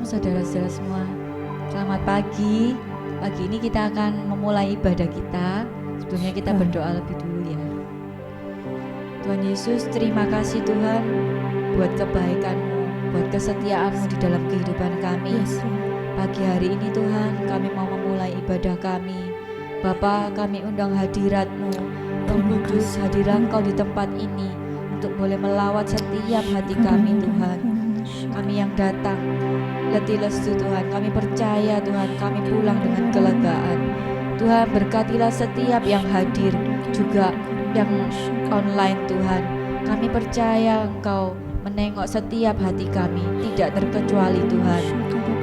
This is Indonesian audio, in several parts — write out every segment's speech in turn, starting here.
Shalom saudara-saudara semua. Selamat pagi. Pagi ini kita akan memulai ibadah kita. Sebelumnya kita berdoa lebih dulu ya. Tuhan Yesus, terima kasih Tuhan buat kebaikan-Mu, buat kesetiaan-Mu di dalam kehidupan kami. Pagi hari ini Tuhan, kami mau memulai ibadah kami. Bapa, kami undang hadirat-Mu, Roh Kudus, hadirat Engkau di tempat ini untuk boleh melawat setiap hati kami Tuhan. Kami yang datang letih lesu Tuhan, kami percaya Tuhan, kami pulang dengan kelegaan. Tuhan, berkatilah setiap yang hadir, juga yang online Tuhan. Kami percaya Engkau menengok setiap hati kami, tidak terkecuali Tuhan.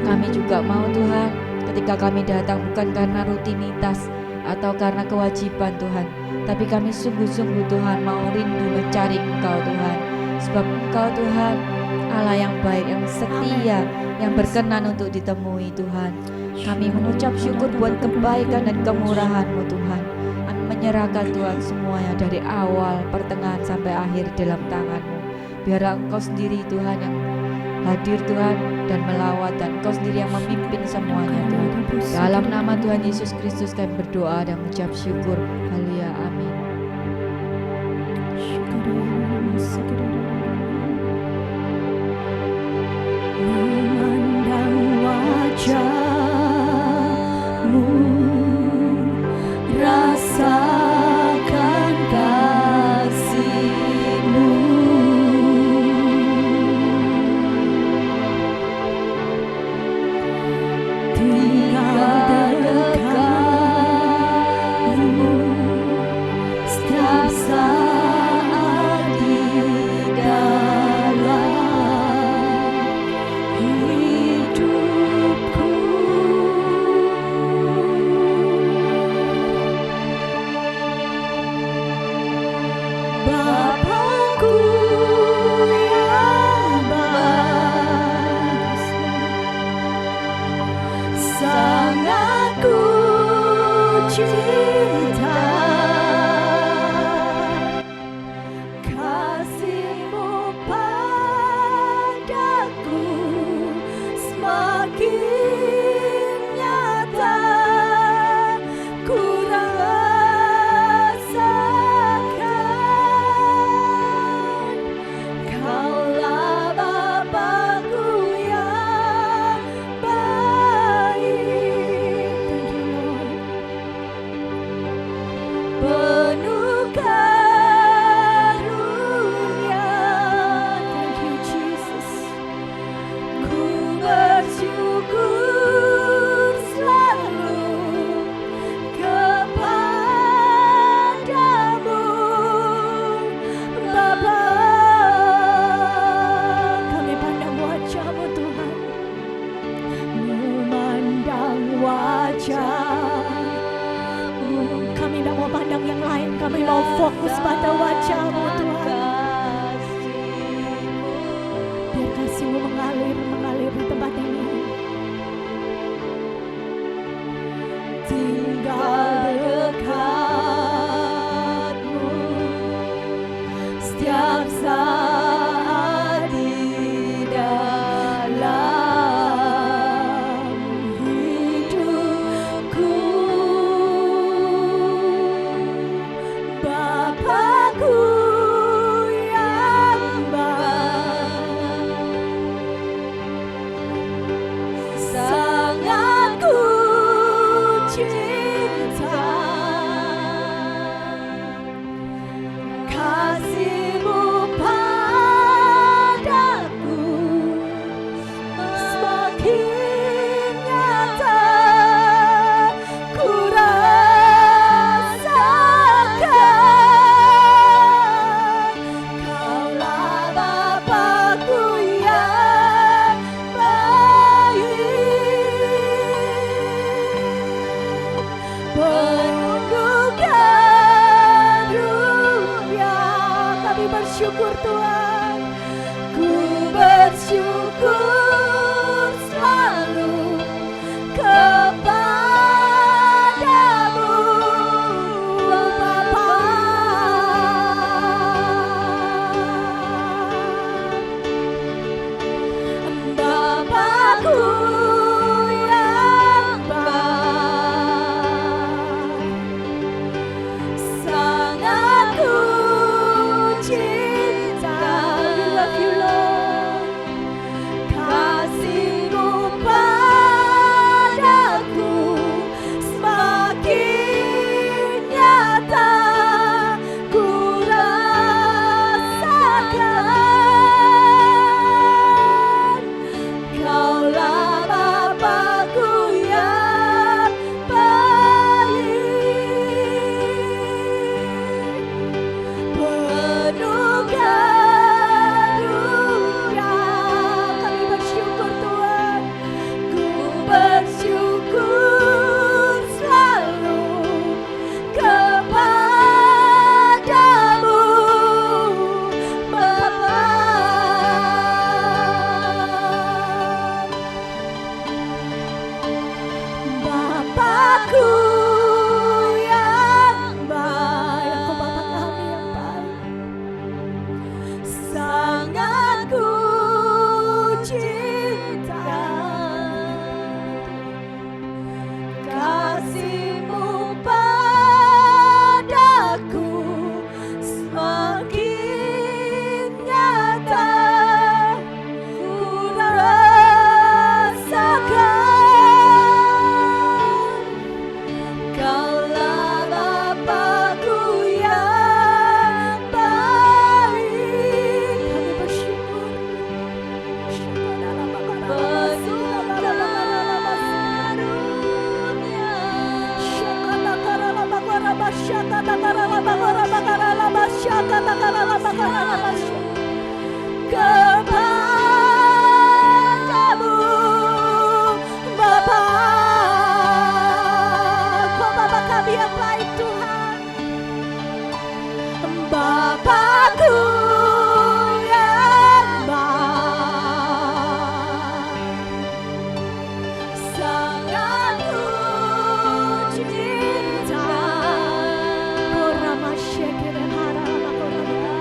Kami juga mau Tuhan, ketika kami datang bukan karena rutinitas atau karena kewajiban Tuhan, tapi kami sungguh-sungguh Tuhan mau rindu mencari Engkau Tuhan. Sebab Engkau Tuhan Allah yang baik, yang setia, yang berkenan untuk ditemui Tuhan. Kami mengucap syukur buat kebaikan dan kemurahan-Mu Tuhan. Kami menyerahkan Tuhan semuanya dari awal, pertengahan sampai akhir dalam tangan-Mu. Biarlah Engkau sendiri Tuhan yang hadir Tuhan dan melawat, dan Engkau sendiri yang memimpin semuanya Tuhan. Dalam nama Tuhan Yesus Kristus kami berdoa dan mengucap syukur. Haleluya, amin. Memandang wajah-Mu, rasakan kasih-Mu, tinggal dekat-Mu setiap saat di dalam hidupku. Bapakku yang baik, sangat ku cinta. Kasih-Mu padaku semakin nyata, ku rasakan. Kaulah Bapakku yang baik. Thank you, Lord. Penuh karunia. Thank you, Jesus. Ku bersyukur selalu kepadamu, Bapa. Kami pandang wajah-Mu Tuhan, memandang wajah-Mu. Kami tidak mau pandang yang lain, kami mau fokus pada wajah-Mu Tuhan. Biar kasih-Mu mengalir di tempat ini. Tinggal dekat-Mu setiap saat di dalam hidupku. Bapakku Bapakku yang baik, sangat ku cinta. Korama syekere harama korama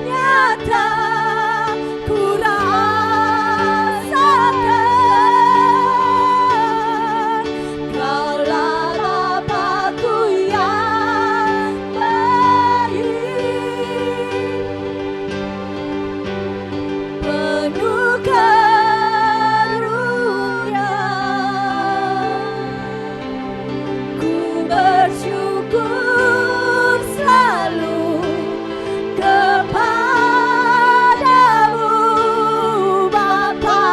nyata ku rasakan, Kaulah Bapakku yang baik, penuh karunia. Ku bersyukur selalu kepadamu Bapa.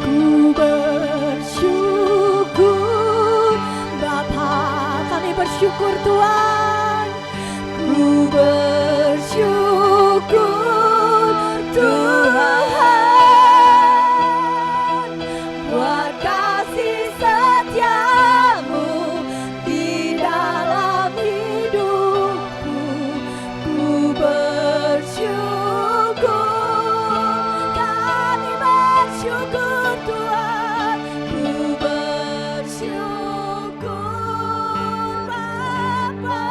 Ku bersyukur Bapa, kami bersyukur Tuhan. Ku bersyukur Tuhan buat kasih setiamu di dalam hidupku. Ku bersyukur, kami bersyukur Tuhan. Ku bersyukur Bapa.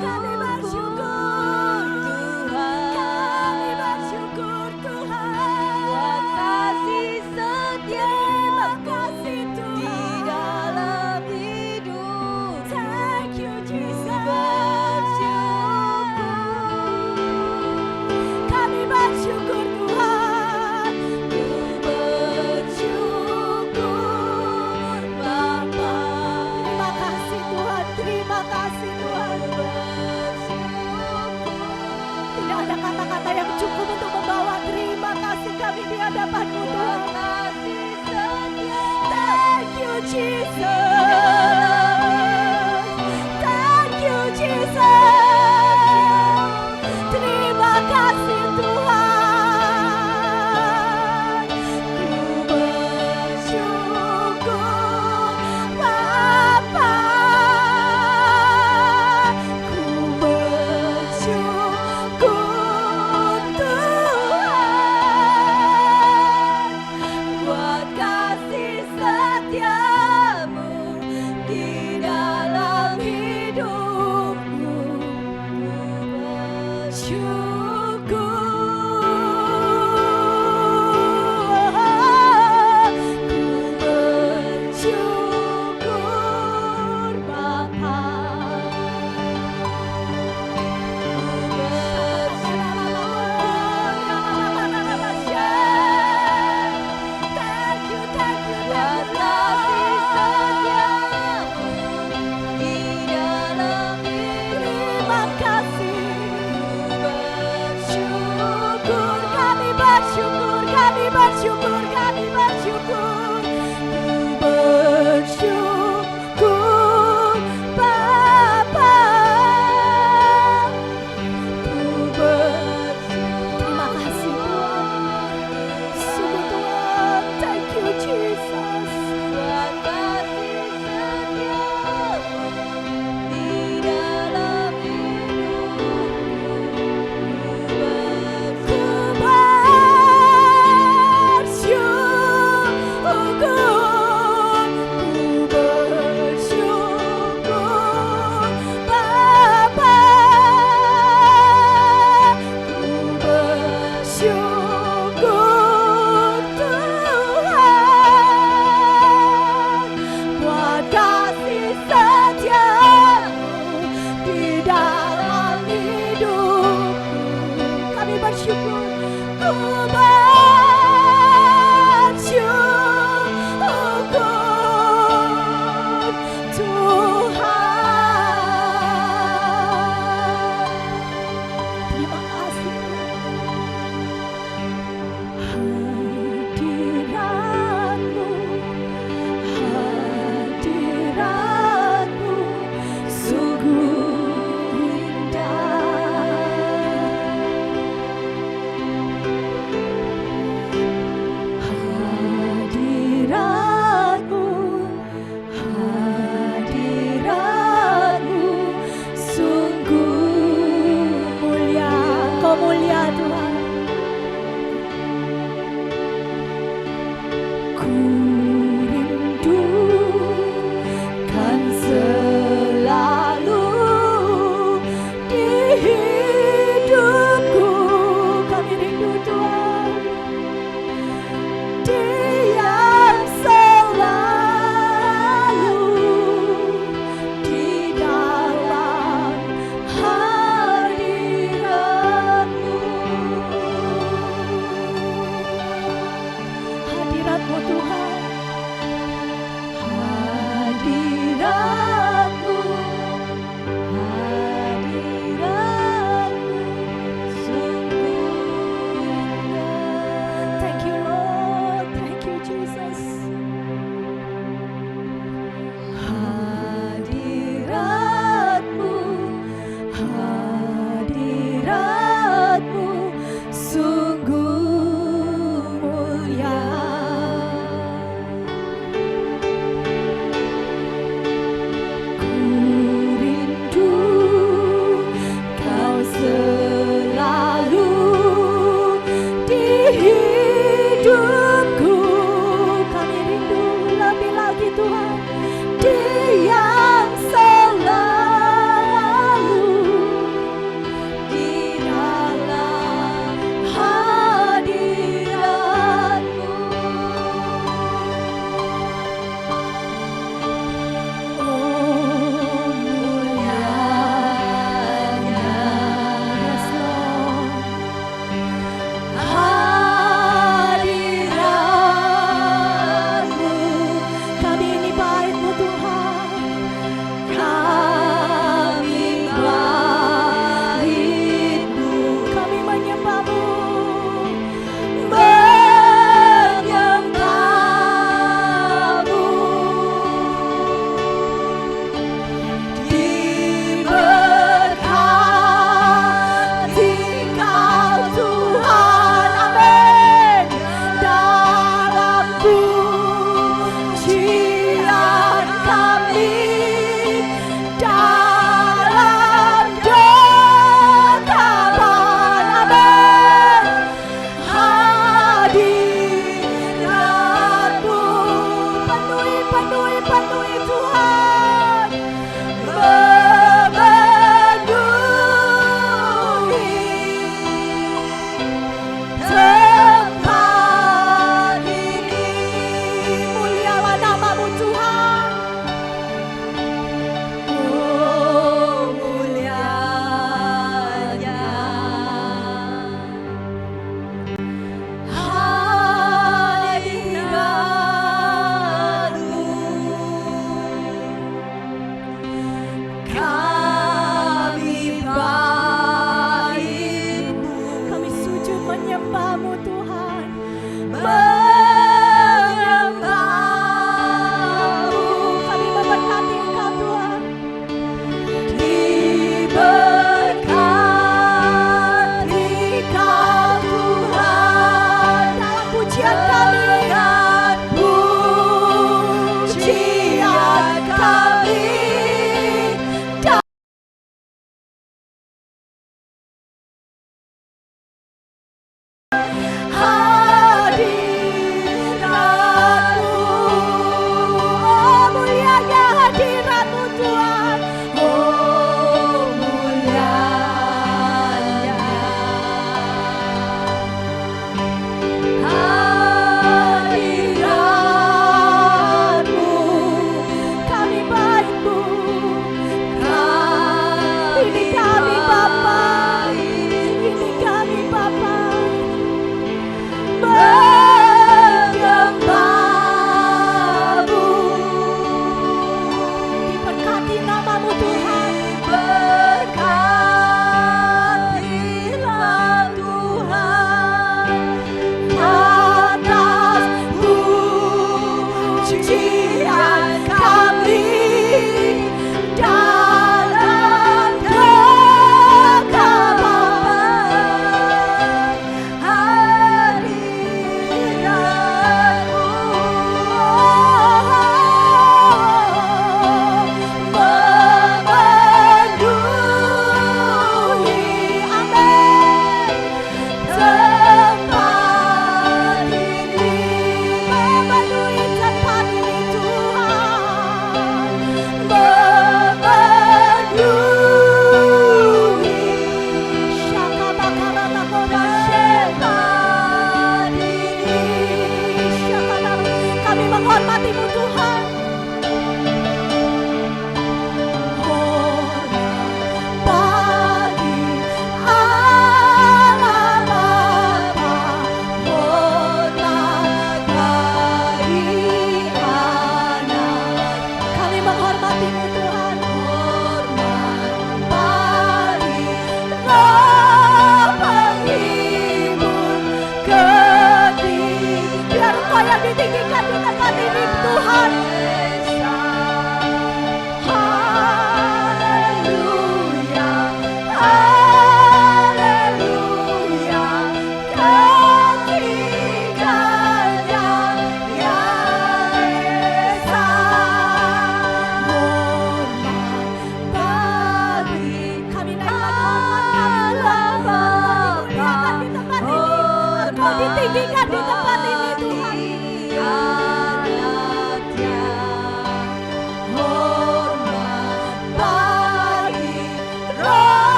Kami bersyukur Tuhan. Kami bersyukur Tuhan buat kasih setia, kasih Tuhan di dalam hidup. Thank you Jesus. Kami bersyukur Tuhan. Ku bersyukur Bapa. Terima kasih Tuhan. Terima kasih Tuhan. Tidak ada kata-kata yang cukup untuk membawa terima kasih kami di hadapan-Mu Tuhan. Thank you Jesus. Thank you Jesus. Terima kasih Tuhan. Ku bersyukur Bapa. Ku bersyukur Tuhan buat kasih setiamu di dalam hidupku. Bersyukur Bapa. Terima kasih. Bersyukur, kami bersyukur, kami bersyukur, kami bersyukur. Bersyukur Bapa. Terima kasih Tuhan. Sungguh Tuhan, thank you Jesus. Buat kasih setiamu di dalam hidupku. Ku bersyukur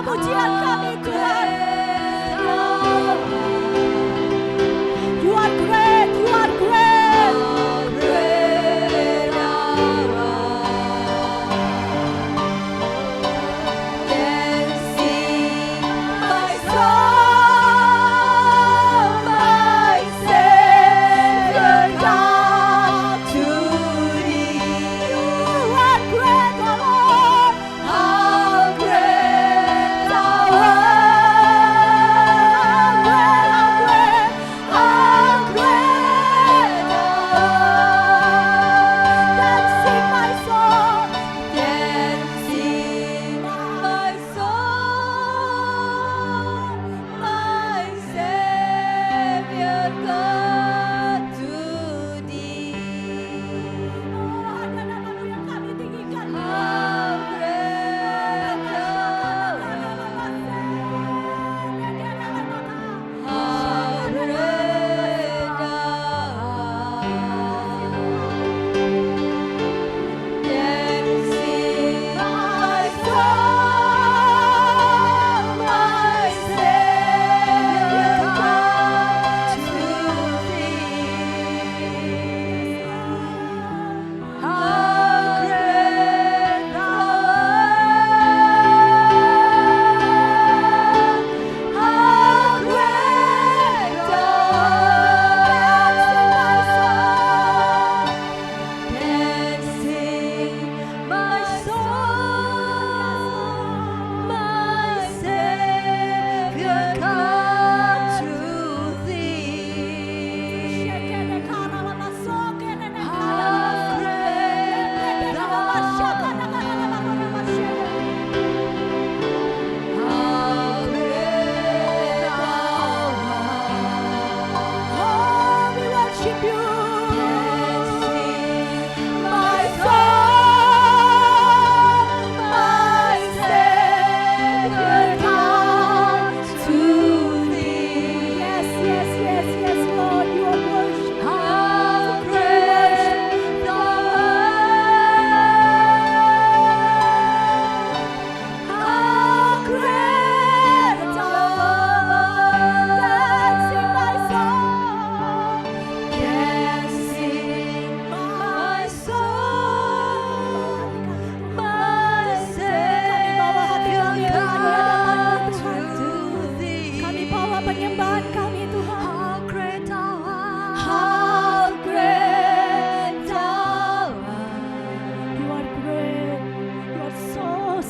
pujian kami Tuhan. You are great, you are great.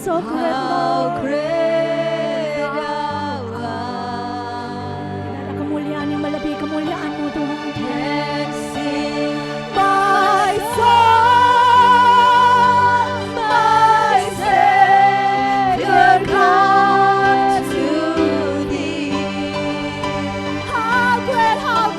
So great, Lord. Tidak ada kemuliaan yang melebihi kemuliaan-Mu, Tuhan. My soul, my Savior, come to Thee. How great Thou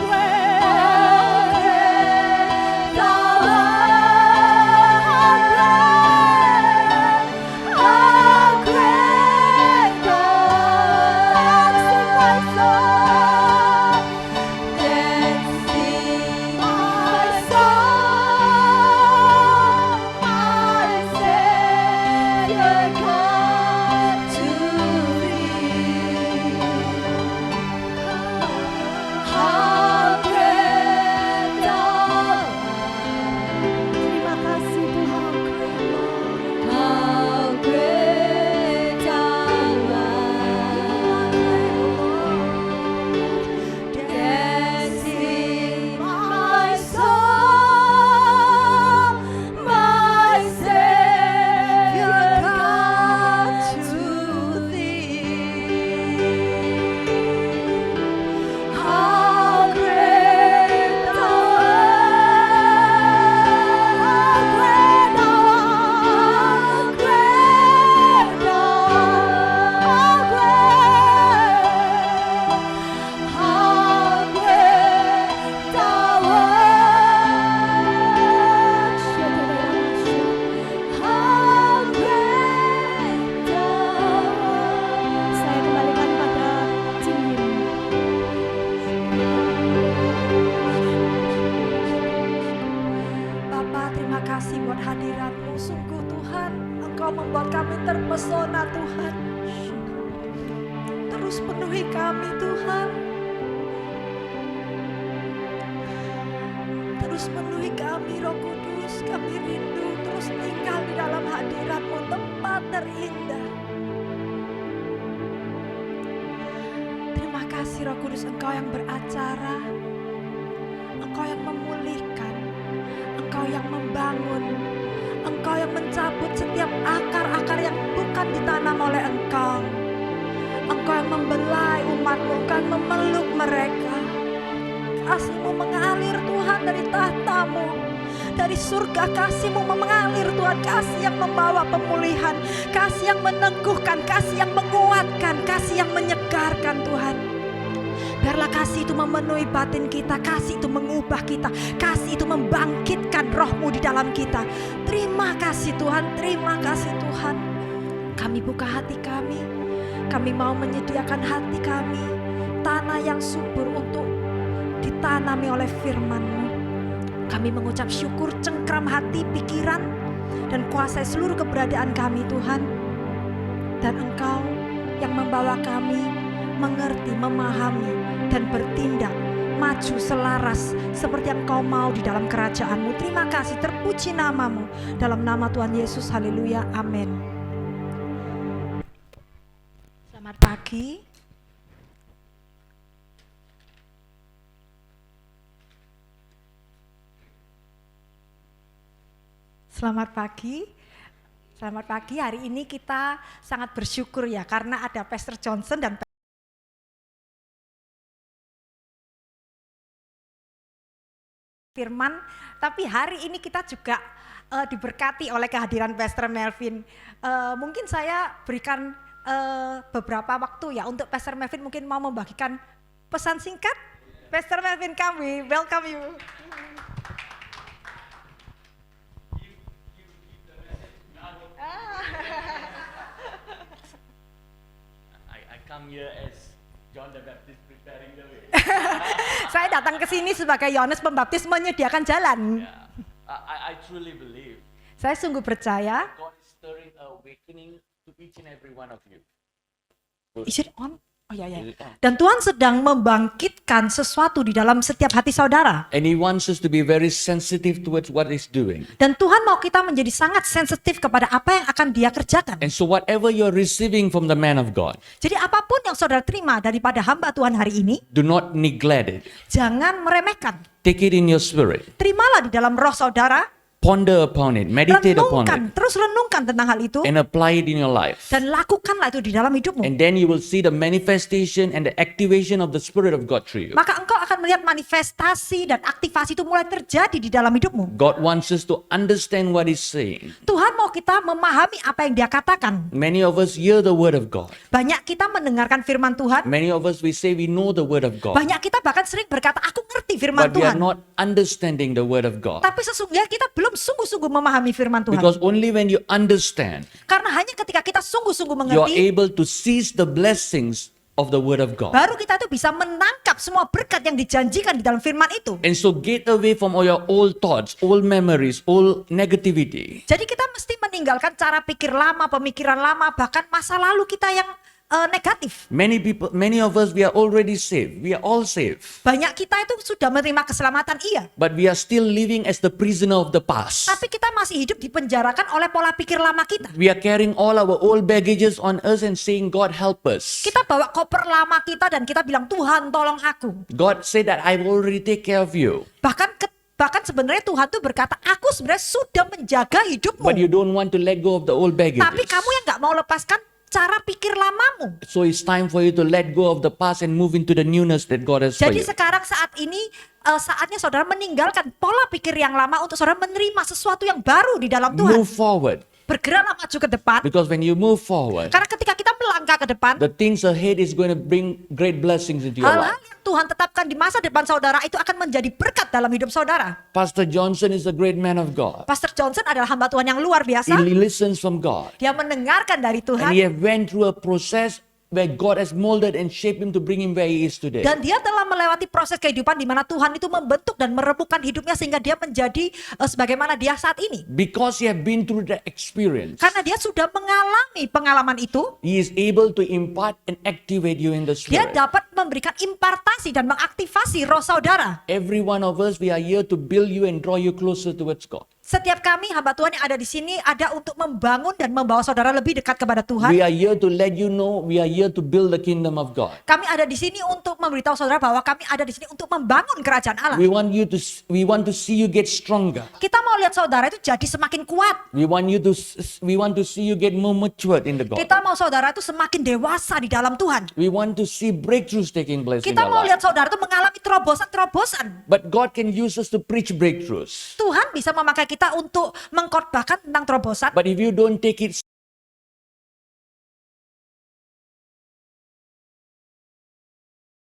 hadirat-Mu. Sungguh Tuhan, Engkau membuat kami terpesona Tuhan. terus penuhi kami Tuhan. Terus penuhi kami Roh Kudus. Kami rindu terus tinggal di dalam hadirat-Mu, tempat terindah. Terima kasih Roh Kudus, Engkau yang beracara, Engkau yang memulihkan, Engkau yang membangun, Engkau yang mencabut setiap akar-akar yang bukan ditanam oleh Engkau. Engkau yang membelai umat-Mu, Engkau yang memeluk mereka. Kasih-Mu mengalir Tuhan dari tahta-Mu, dari surga. Kasih-Mu mengalir Tuhan, kasih yang membawa pemulihan, kasih yang meneguhkan, kasih yang menguatkan, kasih yang menyegarkan Tuhan. Biarlah kasih itu memenuhi batin kita, kasih itu mengubah kita, kasih itu membangkitkan roh-Mu di dalam kita. Terima kasih Tuhan, terima kasih Tuhan. Kami buka hati kami mau menyediakan hati kami, tanah yang subur untuk ditanami oleh firman-Mu. Kami mengucap syukur, cengkram hati, pikiran, dan kuasai seluruh keberadaan kami Tuhan. Dan Engkau yang membawa kami mengerti, memahami, dan bertindak maju selaras seperti yang Kau mau di dalam kerajaan-Mu. Terima kasih, terpuji nama-Mu. Dalam nama Tuhan Yesus, haleluya, amin. Selamat pagi. Selamat pagi. Selamat pagi. Hari ini kita sangat bersyukur ya, karena ada Pastor Johnson dan firman. Tapi hari ini kita juga diberkati oleh kehadiran Pastor Melvin. Mungkin saya berikan beberapa waktu ya untuk Pastor Melvin, mungkin mau membagikan pesan singkat. Pastor Melvin, kami welcome you. I come here as John the Baptist preparing the way. Saya datang ke sini sebagai Yohanes Pembaptis menyediakan jalan. I truly believe Saya sungguh percaya. God is stirring awakening to each and every one of you. Is it on? Oh ya. Is it on? Dan Tuhan sedang membangkitkan sesuatu di dalam setiap hati saudara. And He wants us to be very sensitive towards what He's doing. Dan Tuhan mau kita menjadi sangat sensitif kepada apa yang akan Dia kerjakan. And so whatever you're receiving from the man of God, Jadi apapun yang saudara terima daripada hamba Tuhan hari ini, do not neglect it. jangan meremehkan. Take it in your spirit. Terimalah di dalam roh saudara. Ponder upon it. Meditate upon it. Terus renungkan tentang hal itu. And apply it in your life. Dan lakukanlah itu di dalam hidupmu. And then you will see the manifestation and the activation of the Spirit of God through you. Maka engkau akan melihat manifestasi dan aktivasi itu mulai terjadi di dalam hidupmu. God wants us to understand what He's saying. Tuhan mau kita memahami apa yang Dia katakan. Many of us hear the word of God. Banyak kita mendengarkan firman Tuhan. Many of us, we say we know the word of God. Banyak kita bahkan sering berkata, aku ngerti firman But we are Tuhan. not understanding the word of God. Tapi sesungguhnya kita belum sungguh-sungguh memahami firman Tuhan. Because only when you understand, Karena hanya ketika kita sungguh-sungguh you're mengerti, able to seize the blessings of the word of God. baru kita itu bisa menangkap semua berkat yang dijanjikan di dalam firman itu. And so get away from all your old thoughts, old memories, old negativity. Jadi kita mesti meninggalkan cara pikir lama, pemikiran lama, bahkan masa lalu kita yang negatif. Many of us, we are already saved. We are all saved. Banyak kita itu sudah menerima keselamatan, iya. But we are still living as the prisoner of the past. Tapi kita masih hidup dipenjarakan oleh pola pikir lama kita. We are carrying all our old baggages on us and saying, God help us. Kita bawa koper lama kita dan kita bilang, Tuhan tolong aku. God said that I will already take care of you. Bahkan sebenarnya Tuhan tuh berkata, aku sebenarnya sudah menjaga hidupmu. But you don't want to let go of the old baggages. Tapi kamu yang gak mau lepaskan cara pikir lamamu. So it's time for you to let go of the past and move into the newness that God has for Jadi you. sekarang saat ini saatnya saudara meninggalkan pola pikir yang lama untuk saudara menerima sesuatu yang baru di dalam Tuhan. Move forward. Bergeraklah maju ke depan. Because when you move forward, Karena ketika kita melangkah ke depan, the things ahead is going to bring great blessings into your hal-hal life. yang Tuhan tetapkan di masa depan saudara itu akan menjadi berkat dalam hidup saudara. Pastor Johnson is a great man of God. Pastor Johnson adalah hamba Tuhan yang luar biasa. He listens from God. Dia mendengarkan dari And Tuhan. he have went through a process where God has molded and shaped him to bring him where he is today. Dan dia telah melewati proses kehidupan di mana Tuhan itu membentuk dan meremukkan hidupnya sehingga dia menjadi sebagaimana dia saat ini. Because he have been through that experience, Karena dia sudah mengalami pengalaman itu, he is able to impart and activate you in the dia spirit. dapat memberikan impartasi dan mengaktifasi roh saudara. Every one of us, we are here to build you and draw you closer towards God. Setiap kami hamba Tuhan yang ada di sini ada untuk membangun dan membawa saudara lebih dekat kepada Tuhan. We are here to let you know we are here to build the kingdom of God. Kami ada di sini untuk memberitahu saudara bahwa kami ada di sini untuk membangun kerajaan Allah. We want to see you get stronger. Kita mau lihat saudara itu jadi semakin kuat. We want to see you get more matured in the God. Kita mau saudara itu semakin dewasa di dalam Tuhan. We want to see breakthroughs taking place in Kita your mau life. lihat saudara itu mengalami terobosan-terobosan. But God can use us to preach breakthroughs. Tuhan bisa memakai kita untuk mengkhotbahkan tentang terobosan. But if you don't take it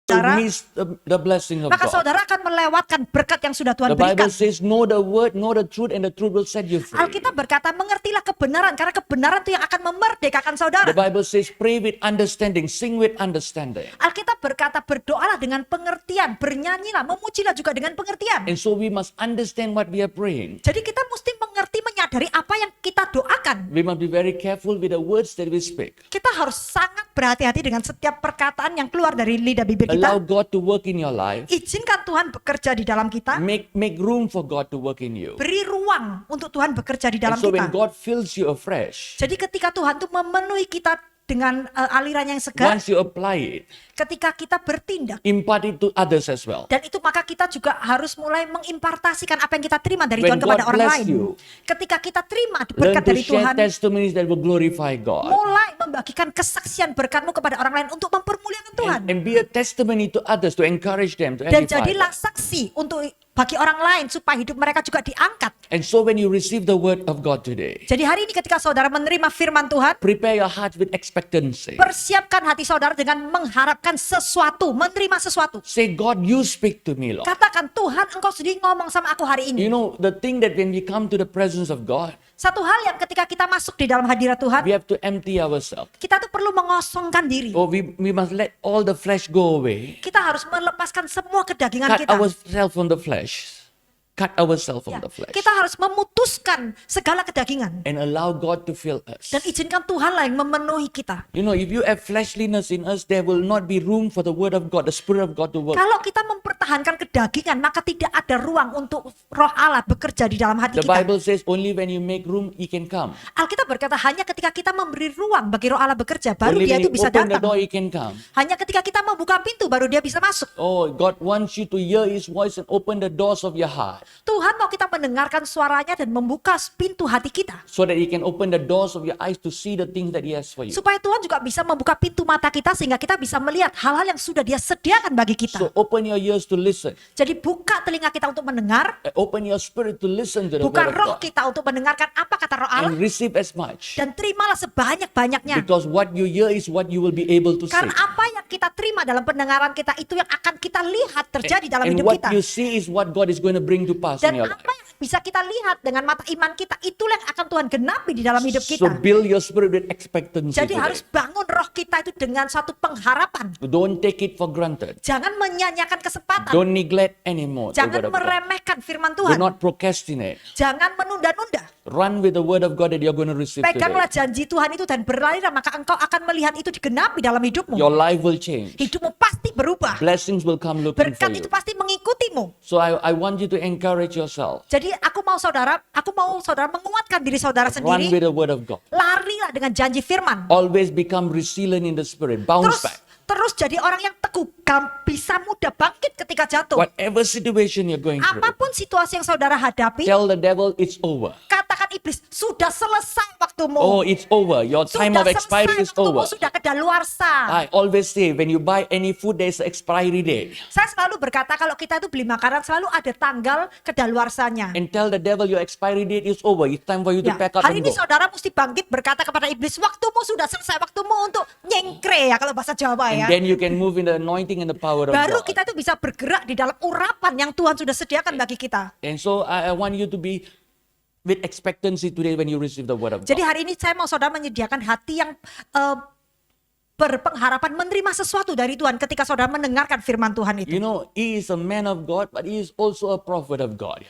you Saudara, miss the blessing of maka God. saudara akan melewatkan berkat yang sudah Tuhan The Bible berikan. says, know the word, know the truth, and the truth will set you free. Alkitab berkata, mengertilah kebenaran, karena kebenaran itu yang akan memerdekakan saudara. The Bible says, pray with understanding, sing with understanding. Alkitab berkata, berdoalah dengan pengertian, bernyanyilah, memujilah juga dengan pengertian. And so we must understand what we are praying. Jadi kita mesti mengerti, menyadari apa yang kita doakan. We must be very careful with the words that we speak. Kita harus sangat berhati-hati dengan setiap perkataan yang keluar dari lidah bibir Allow kita. God to work in your life. Izinkan Tuhan bekerja di dalam kita. Make room for God to work in you. Beri ruang untuk Tuhan bekerja di And dalam so when kita. God fills you afresh, Jadi ketika Tuhan tuh memenuhi kita dengan aliran yang segar, once you apply it, ketika kita bertindak, impart it to others as well. dan itu maka kita juga harus mulai mengimpartasikan apa yang kita terima dari When Tuhan kepada God orang bless lain. you, Ketika kita terima Learn berkat to dari share Tuhan, testimonies that will glorify God. mulai membagikan kesaksian berkatmu kepada orang lain untuk mempermuliakan Tuhan. And be a testimony to others to encourage them, to Dan edify jadilah them. saksi untuk bagi orang lain supaya hidup mereka juga diangkat. And so when you receive the word of God today, Jadi hari ini ketika saudara menerima firman Tuhan, prepare your heart with expectancy. persiapkan hati saudara dengan mengharapkan sesuatu, menerima sesuatu. Say, God, you speak to me, Lord. Katakan, Tuhan engkau sendiri ngomong sama aku hari ini. You know, the thing that when we come to the presence of God, Satu hal yang ketika kita masuk di dalam hadirat Tuhan, we have to empty ourselves. kita tuh perlu mengosongkan diri. Oh, we must let all the flesh go away. Kita harus melepaskan semua kedagingan Cut kita. ourselves from the flesh. Cut ourselves from Ya, the flesh. kita harus memutuskan segala kedagingan. And allow God to fill us. Dan izinkan Tuhanlah yang memenuhi kita. You know, if you have fleshliness in us, there will not be room for the word of God, the Spirit of God to work. Kalau kita mempertahankan kedagingan, maka tidak ada ruang untuk roh Allah bekerja di dalam hati The kita. Bible says only when you make room, He can come. Alkitab berkata hanya ketika kita memberi ruang bagi roh Allah bekerja, baru Only dia when itu you bisa open the door, datang. He can come. Hanya ketika kita membuka pintu, baru dia bisa masuk. Oh, God wants you to hear His voice and open the doors of your heart Tuhan mau kita mendengarkan suaranya dan membuka pintu hati kita. so that He can open the doors of your eyes to see the things that He has for you. Supaya Tuhan juga bisa membuka pintu mata kita sehingga kita bisa melihat hal-hal yang sudah dia sediakan bagi kita. So open your ears to listen. Jadi buka telinga kita untuk mendengar, Open your spirit to listen to the buka word of roh God. kita untuk mendengarkan apa kata roh Allah, And receive as much. dan terimalah sebanyak-banyaknya. Because what you hear is what you will be able to see. Karena apa yang kita terima dalam pendengaran kita itu yang akan kita lihat terjadi dalam And hidup what kita. you see is what God is going to bring to pass Dan in your apa life. yang bisa kita lihat dengan mata iman kita, itulah yang akan Tuhan genapi di dalam hidup So kita. build your spirit with expectancy Jadi today. harus bangun roh kita itu dengan satu pengharapan. Don't take it for granted. Jangan menyanyiakan kesempatan. Don't neglect anymore the Jangan word of God. meremehkan firman Do Tuhan. not procrastinate. Jangan menunda-nunda. Run with the word of God that you're going to receive Peganglah today. janji Tuhan itu dan berlarilah, maka engkau akan melihat itu digenapi dalam hidupmu. Your life will change. Hidupmu pasti berubah. Blessings will come looking for Berkat you. itu pasti mengikutimu. So I want you to encourage yourself. Jadi aku mau saudara menguatkan diri saudara Run sendiri. with the word of God. Larilah dengan janji firman. Always become resilient in the spirit. Bounce back. Terus jadi orang yang teguh, bisa mudah bangkit ketika jatuh. Whatever situation you're going through, Apapun situasi yang saudara hadapi, tell the devil it's over. katakan iblis, sudah selesai waktumu. Oh, it's over. Your time of expiry is waktumu over. sudah kedaluarsa. I always say when you buy any food, there's an expiry date. Saya selalu berkata kalau kita itu beli makanan selalu ada tanggal kedaluarsanya. And tell the devil your expiry date is over. It's time for you to Ya, pack up hari and ini go. saudara mesti bangkit berkata kepada iblis, waktumu sudah selesai, waktumu untuk nyengkre ya kalau bahasa Jawa And ya. then you can move in the anointing and the power of Baru God. kita itu bisa bergerak di dalam urapan yang Tuhan sudah sediakan bagi kita. And so I want you to be with expectancy today when you receive the word of Jadi God. hari ini saya mau saudara menyediakan hati yang berpengharapan menerima sesuatu dari Tuhan ketika saudara mendengarkan firman Tuhan itu. You know, he is a man of God, but he is also a prophet of God.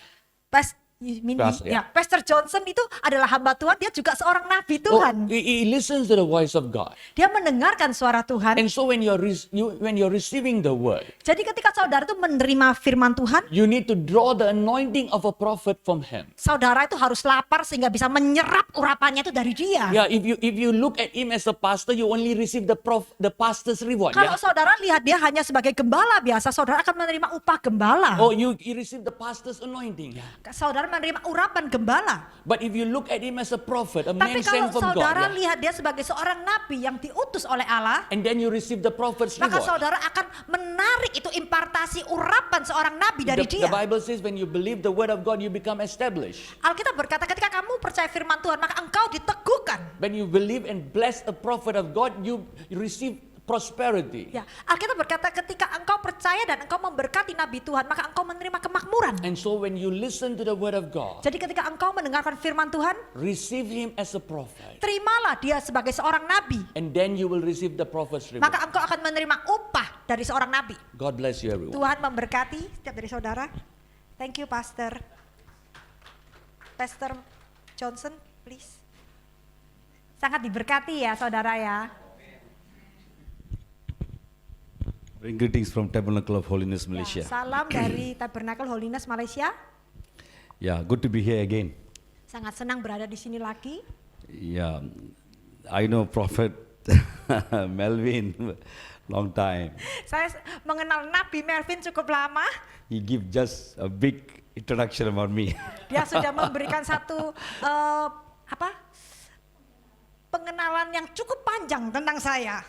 Pastor Johnson itu adalah hamba Tuhan, dia juga seorang nabi Oh, Tuhan. he listens to the voice of God. Dia mendengarkan suara Tuhan. And so when you're receiving the word, Jadi ketika saudara itu menerima firman Tuhan, you need to draw the anointing of a prophet from him. saudara itu harus lapar sehingga bisa menyerap urapannya itu dari dia. Yeah, if you look at him as a pastor, you only receive the pastor's reward. Kalau Yeah? saudara lihat dia hanya sebagai gembala biasa, saudara akan menerima upah gembala. Oh, you receive the pastor's anointing. Yeah. Saudara menerima urapan gembala. But if you look at him as a prophet, a Tapi man kalau sent from God, saudara yeah, lihat dia sebagai seorang nabi yang diutus oleh Allah, and then you receive the prophet's maka reward. saudara akan menarik itu impartasi urapan seorang nabi dari The dia. Bible says when you believe the word of God, you become established. Alkitab berkata ketika kamu percaya firman Tuhan, maka engkau diteguhkan. When you believe and bless a prophet of God, you receive prosperity. Ya, Alkitab berkata ketika engkau percaya dan engkau memberkati nabi Tuhan, maka engkau menerima kemakmuran. And so when you listen to the word of God, Jadi ketika engkau mendengarkan firman Tuhan, receive him as a prophet. terimalah dia sebagai seorang nabi. And then you will receive the prophet's reward. Maka engkau akan menerima upah dari seorang nabi. God bless you everyone. Tuhan memberkati setiap dari saudara. Thank you, Pastor. Pastor Johnson, please. Sangat diberkati ya saudara ya. Bring greetings from Tabernacle of Holiness, Malaysia. Ya, salam dari Tabernacle Holiness Malaysia. Yeah, good to be here again. Sangat senang berada di sini lagi. Yeah, I know Prophet Melvin, long time. Saya mengenal Nabi Melvin cukup lama. He give just a big introduction about me. Dia sudah memberikan satu pengenalan yang cukup panjang tentang saya.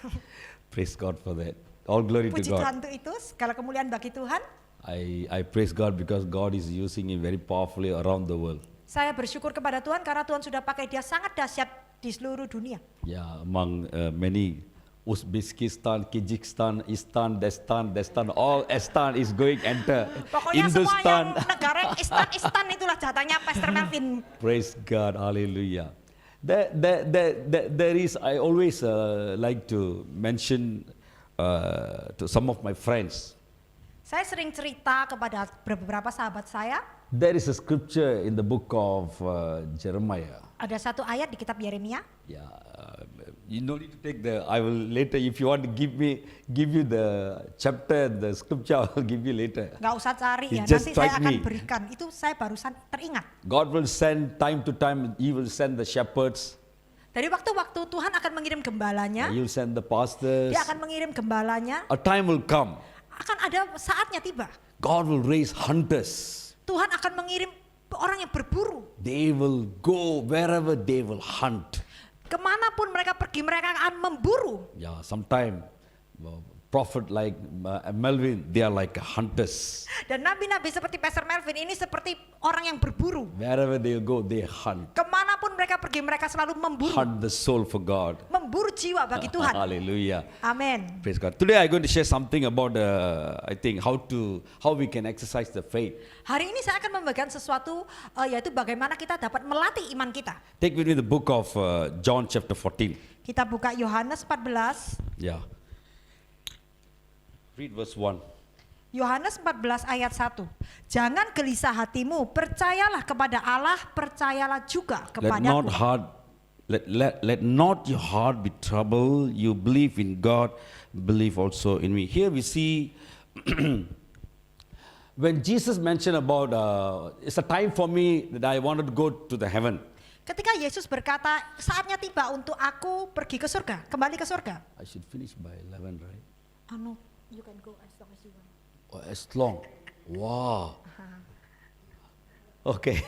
Praise God for that. All glory to Puji God. Tuhan untuk itu, segala kemuliaan bagi Tuhan. I praise God because God is using him very powerfully around the world. Saya bersyukur kepada Tuhan karena Tuhan sudah pakai dia sangat dahsyat di seluruh dunia. Yeah, among many Uzbekistan, Kyrgyzstan, Istan, Destan, all Estan is going enter. Pokoknya semua yang Hindustan. negara yang istan itulah jatahnya Pastor Melvin. Praise God, hallelujah. There is, I always like to mention to some of my friends. Saya sering cerita kepada beberapa sahabat saya. There is a scripture in the book of Jeremiah. Ada satu ayat di kitab Yeremia. Yeah, you don't need to take the. I will later. If you want to give you the chapter, the scripture, I will give you later. Nggak usah cari ya, It just nanti saya strike akan me. berikan. Itu saya barusan teringat. God will send time to time. He will send the shepherds. Dari waktu-waktu Tuhan akan mengirim gembalanya. He will send the pastors. Dia akan mengirim gembalanya. A time will come. Akan ada saatnya tiba. God will raise hunters. Tuhan akan mengirim orang yang berburu. They will go wherever they will hunt. Kemanapun mereka pergi, mereka akan memburu. Yeah, sometime prophet like Melvin, they are like hunters. Dan nabi-nabi seperti Pastor Melvin ini seperti orang yang berburu. Wherever they go, they hunt. Kemanapun mereka pergi, mereka selalu memburu. Hunt the soul for God. Memburu jiwa bagi Tuhan. Hallelujah. Amin. Praise God. Today I'm going to share something about I think how we can exercise the faith. Hari ini saya akan membagikan sesuatu yaitu bagaimana kita dapat melatih iman kita. Take with me the book of John chapter 14. Kita buka Yohanes 14. Yeah. Read verse 1. Yohanes 14 ayat 1. Jangan gelisah hatimu, percayalah kepada Allah, percayalah juga kepadaku. Let not your heart be troubled. You believe in God, believe also in me. Here we see when Jesus mentioned about it's a time for me that I wanted to go to the heaven. Ketika Yesus berkata, saatnya tiba untuk aku pergi ke surga, kembali ke surga. I should finish by 11, right? You can go as long as you want. Oh, as long. Wow. Okay.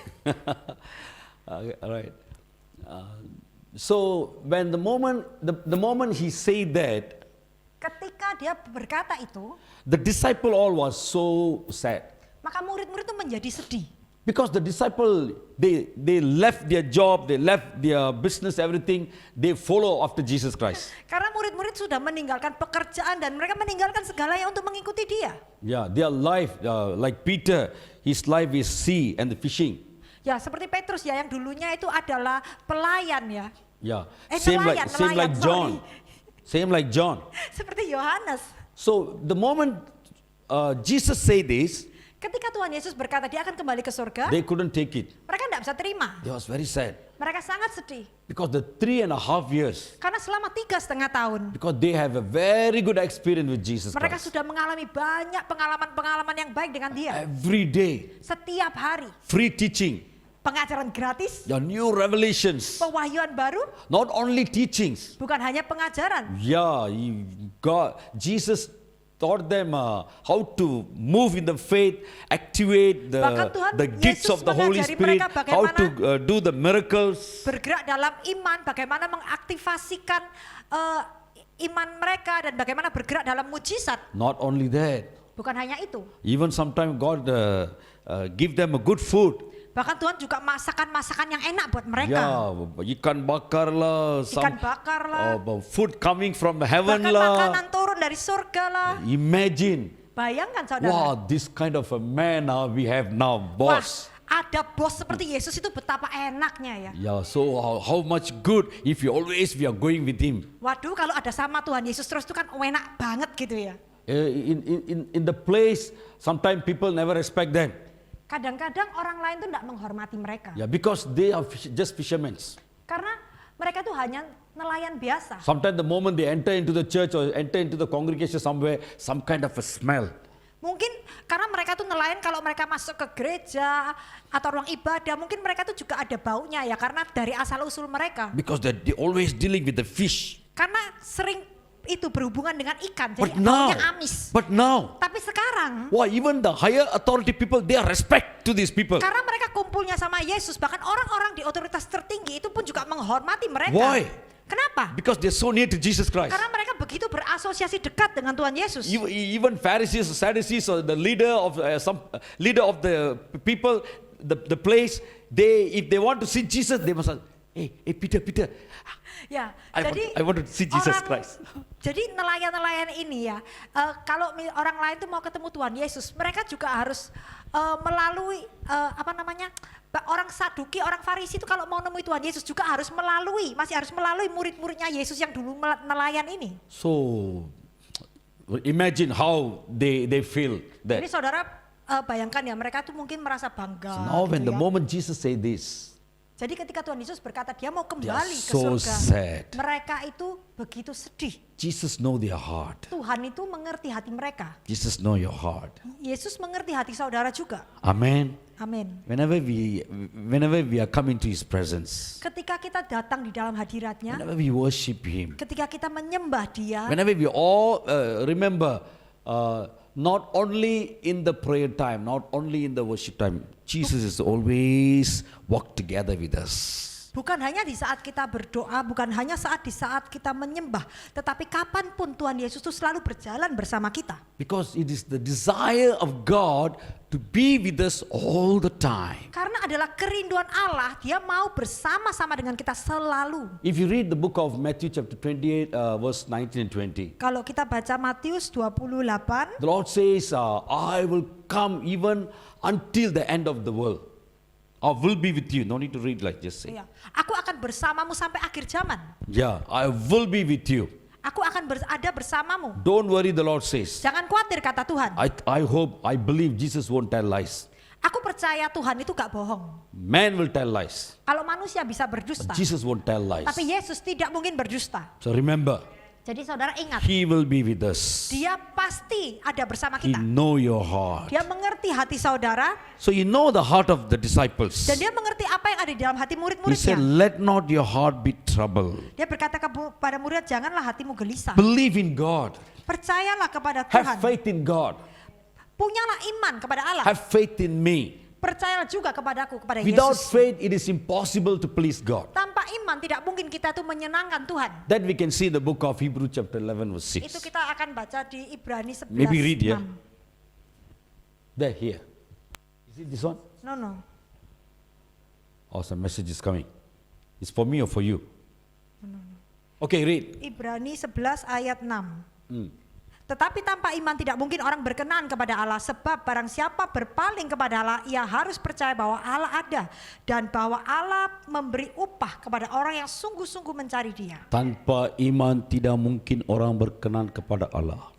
Okay, all right. So when the moment he said that, Ketika dia berkata itu, the disciple all was so sad. maka murid-murid itu menjadi sedih. Because the disciple, they left their job, they left their business, everything, they follow after Jesus Christ. Karena murid-murid sudah meninggalkan pekerjaan dan mereka meninggalkan segalanya untuk mengikuti dia. Yeah, their life, like Peter, his life is sea and the fishing. Ya, seperti Petrus ya yang dulunya itu adalah pelayan ya. Yeah, Nelayan, same like John. sorry. Same like John. Seperti Yohanes. So the moment Jesus said this, Ketika Tuhan Yesus berkata dia akan kembali ke surga, they couldn't take it. mereka tidak bisa terima. They was very sad Mereka sangat sedih. because the 3.5 years, Karena selama 3,5 tahun, because they have a very good experience with Jesus mereka Christ. sudah mengalami banyak pengalaman-pengalaman yang baik dengan dia. Every day, Setiap hari, free teaching, pengajaran gratis, your new revelations, pewahyuan baru, not only teachings. bukan hanya pengajaran. Yeah, Jesus taught them how to move in the faith, activate Bahkan Tuhan the gifts Yesus of the Holy mengajari Spirit, mereka how to do the miracles. Bergerak dalam iman, bagaimana mengaktifasikan iman mereka dan bagaimana bergerak dalam mujizat. Not only that, Bukan hanya itu. even sometimes God give them a good food. Bahkan Tuhan juga masakan-masasakan yang enak buat mereka. Yeah, ikan bakar lah, Ikan bakar lah, food coming from heaven bahkan lah. makanan turun dari surga lah. Imagine, Bayangkan saudara. wow, this kind of a man we have now, Wah, boss. ada bos seperti Yesus itu betapa enaknya ya. Yeah, so how much good if we are going with him. Waduh, kalau ada sama Tuhan Yesus terus itu kan enak banget gitu ya. In the place, sometimes people never respect them. Kadang-kadang orang lain tuh tidak menghormati mereka. Yeah, because they are just fishermen. Karena mereka tuh hanya nelayan biasa. Sometimes the moment they enter into the church or enter into the congregation somewhere, some kind of a smell. Mungkin karena mereka tuh nelayan, kalau mereka masuk ke gereja atau ruang ibadah, mungkin mereka tuh juga ada baunya ya, karena dari asal-usul mereka. Because they always dealing with the fish. Karena sering itu berhubungan dengan ikan, But jadi now, baunya amis. Tapi sekarang, why even the higher authority people, they are respect to these people. karena mereka kumpulnya sama Yesus, bahkan orang-orang di otoritas tertinggi itu pun juga menghormati mereka. Why? Kenapa? Because they're so near to Jesus Christ. Karena mereka begitu berasosiasi dekat dengan Tuhan Yesus. Even Pharisees, Sadducees, or the leader of some leader of the people, the place, if they want to see Jesus, they must say, hey Peter, Ya, I want to see Jesus Christ. Jadi nelayan-nelayan ini ya, kalau orang lain tuh mau ketemu Tuhan Yesus, mereka juga harus melalui orang Saduki, orang Farisi itu kalau mau nemui Tuhan Yesus juga masih harus melalui murid-muridnya Yesus yang dulu nelayan ini. So imagine how they feel that. Jadi saudara bayangkan ya, mereka tuh mungkin merasa bangga. So now when gitu the ya. moment Jesus say this, Jadi ketika Tuhan Yesus berkata dia mau they are kembali ke so surga, sad. mereka itu begitu sedih. Jesus know their heart. Tuhan itu mengerti hati mereka. Jesus know your heart. Yesus mengerti hati saudara juga. Amen. Amin. Whenever we are coming to His presence, Ketika kita datang di dalam hadiratnya, whenever we worship Him, ketika kita menyembah Dia, whenever we all remember, not only in the prayer time, not only in the worship time, Jesus is always walk together with us. bukan hanya di saat kita berdoa, bukan hanya di saat kita menyembah, tetapi kapanpun Tuhan Yesus itu selalu berjalan bersama kita. Because it is the desire of God to be with us all the time. Karena adalah kerinduan Allah, Dia mau bersama-sama dengan kita selalu. If you read the book of Matthew chapter 28 verse 19 and 20, Kalau kita baca Matius 28, the Lord says, I will come even until the end of the world. I will be with you. No need to read like just say. ya, aku akan bersamamu sampai akhir zaman. Yeah, I will be with you. Aku akan ada bersamamu. Don't worry, the Lord says. Jangan khawatir, kata Tuhan. I believe Jesus won't tell lies. Aku percaya Tuhan itu gak bohong. Man will tell lies. Kalau manusia bisa berdusta, But Jesus won't tell lies. tapi Yesus tidak mungkin berdusta. So remember, Jadi saudara ingat, He will be with us. Dia pasti ada bersama He kita. know your heart. Dia mengerti hati saudara, So you know the heart of the disciples. dan dia mengerti apa yang ada di dalam hati He said, murid-muridnya. let not your heart be troubled. Dia berkata kepada murid, janganlah hatimu gelisah. Believe in God. Percayalah kepada Have Tuhan. faith in God. Punyalah iman kepada Allah. Have faith in me. Percayalah juga kepadaku, kepada Without Yesus. faith, it is impossible to please God. Tanpa iman tidak mungkin kita tuh menyenangkan Tuhan. That we can see in the book of Hebrews chapter 11 verse Itu 6. kita akan baca di Ibrani 11. Maybe read, yeah. 6. There, here. Is it this one? No. Oh, some message is coming. It's for me or for you? Okay, read. Ibrani 11 ayat 6. Tetapi tanpa iman tidak mungkin orang berkenan kepada Allah, sebab barang siapa berpaling kepada Allah, ia harus percaya bahwa Allah ada dan bahwa Allah memberi upah kepada orang yang sungguh-sungguh mencari Dia. Tanpa iman tidak mungkin orang berkenan kepada Allah.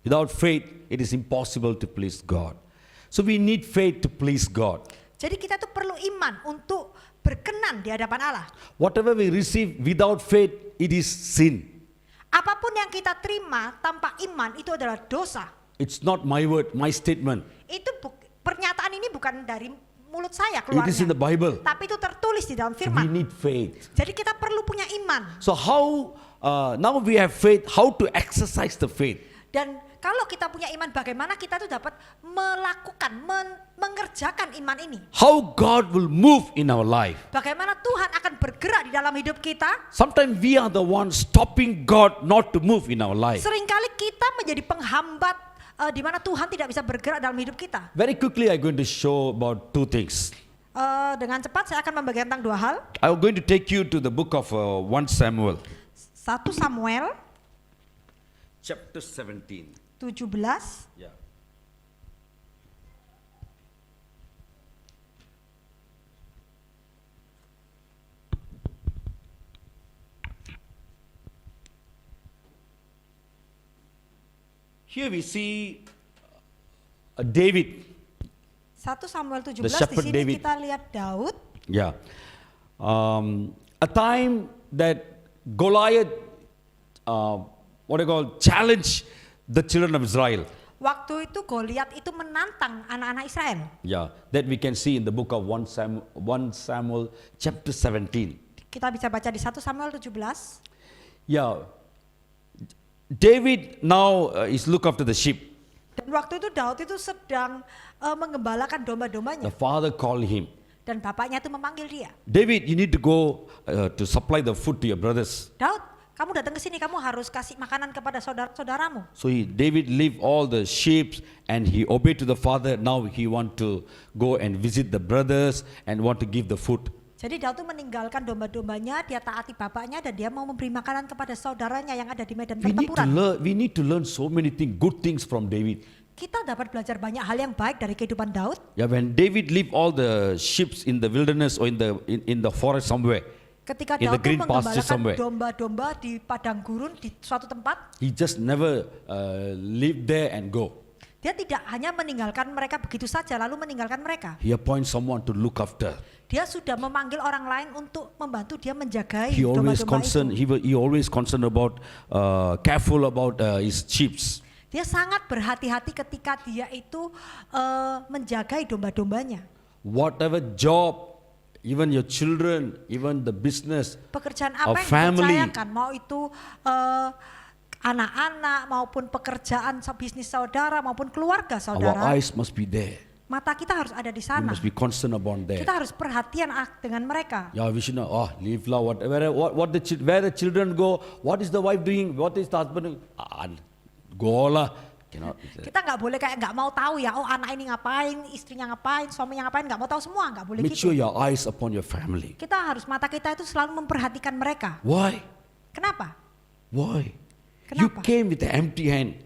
Without faith, it is impossible to please God. So we need faith to please God. Jadi kita tuh perlu iman untuk berkenan di hadapan Allah. Whatever we receive without faith, it is sin. Apapun yang kita terima tanpa iman itu adalah dosa. It's not my word, my statement. Itu pernyataan ini bukan dari mulut saya It is in the keluarnya, Bible. tapi itu tertulis di dalam We firman. need faith. Jadi kita perlu punya iman. So how, now we have faith, how to exercise the faith? Dan kalau kita punya iman, bagaimana kita tuh dapat melakukan, mengerjakan iman ini? How God will move in our life. Bagaimana Tuhan akan bergerak di dalam hidup kita? Sometimes we are the ones stopping God not to move in our life. Seringkali kita menjadi penghambat di mana Tuhan tidak bisa bergerak dalam hidup kita. Very quickly I'm going to show about two things. Dengan cepat saya akan membagikan tentang dua hal. I'm going to take you to the book of 1 Samuel. 1 Samuel Chapter 17. 17. Yeah. Here we see David. 1 Samuel 17 The di shepherd sini David. kita lihat Daud. Yeah. A time that Goliath, challenge the children of Israel. Waktu itu Goliat itu menantang anak-anak Israel. Yeah, that we can see in the book of 1 Samuel chapter 17. Kita bisa baca di 1 Samuel 17. Yeah. David now is look after the sheep. Dan waktu itu Daud itu sedang mengembalakan domba-dombanya. The father called him. Dan bapaknya itu memanggil dia. David, you need to go to supply the food to your brothers. Daud, kamu datang ke sini, kamu harus kasih makanan kepada saudara-saudaramu. So David leave all the sheep and he obeyed to the father. Now he want to go and visit the brothers and want to give the food. Jadi Daud itu meninggalkan domba-dombanya, dia taati bapaknya dan dia mau memberi makanan kepada saudaranya yang ada di medan pertempuran. We need to learn so many things, good things from David. Kita dapat belajar banyak hal yang baik dari kehidupan Daud. Yeah, when David leave all the sheep in the wilderness or in the forest somewhere, Ketika in the Daud itu green pasture menggembalakan somewhere. domba-domba di padang gurun di suatu tempat, he just never live there and go. dia tidak hanya meninggalkan mereka begitu saja lalu meninggalkan mereka. He appoints someone to look after. Dia sudah memanggil orang lain untuk membantu dia menjagai He always domba-domba concerned. itu. He always concerned about careful about his sheep. Dia sangat berhati-hati ketika dia itu menjagai domba-dombanya. Whatever job, even your children, even the business, Pekerjaan Our apa yang family. dipercayakan, mau itu anak-anak maupun pekerjaan bisnis saudara maupun keluarga our saudara, eyes must be there. mata kita harus ada di We sana. must be concerned about that. Kita harus perhatian dengan mereka. Yeah, we should know. Oh, leave lah. Where the children go? What is the wife doing? What is the husband doing? Go lah. Cannot. Kita nggak boleh kayak nggak mau tahu ya, oh anak ini ngapain, istrinya ngapain, suaminya ngapain, nggak mau tahu semua, nggak boleh Make sure gitu. your eyes upon your family. Kita harus mata kita itu selalu memperhatikan mereka. Why? Kenapa? Why? You Kenapa? came with an empty hand.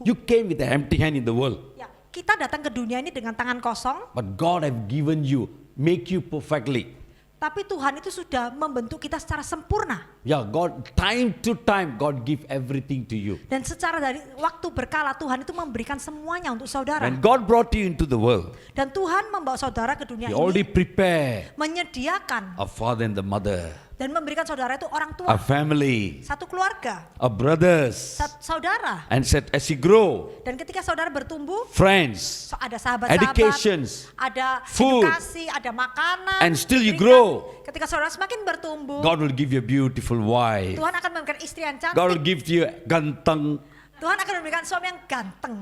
You came with an empty hand in the world. Ya, kita datang ke dunia ini dengan tangan kosong, But God have given you, make you perfectly. tapi Tuhan itu sudah membentuk kita secara sempurna. Yeah, God, time to time, God give everything to you. Dan secara dari waktu berkala Tuhan itu memberikan semuanya untuk saudara. When God brought you into the world, Dan Tuhan membawa saudara ke dunia He already ini, prepared menyediakan a father and the mother, dan memberikan saudara itu orang a tua, family, satu keluarga, a brothers, saudara. and said as you grow, Dan ketika saudara bertumbuh, friends, ada sahabat-sahabat, educations, ada food, edukasi, ada makanan. and still you diberikan. grow. Ketika saudara semakin bertumbuh, God will give you a beautiful wife. Tuhan akan memberikan istri yang God cantik. will give you ganteng Tuhan akan memberikan suami yang ganteng.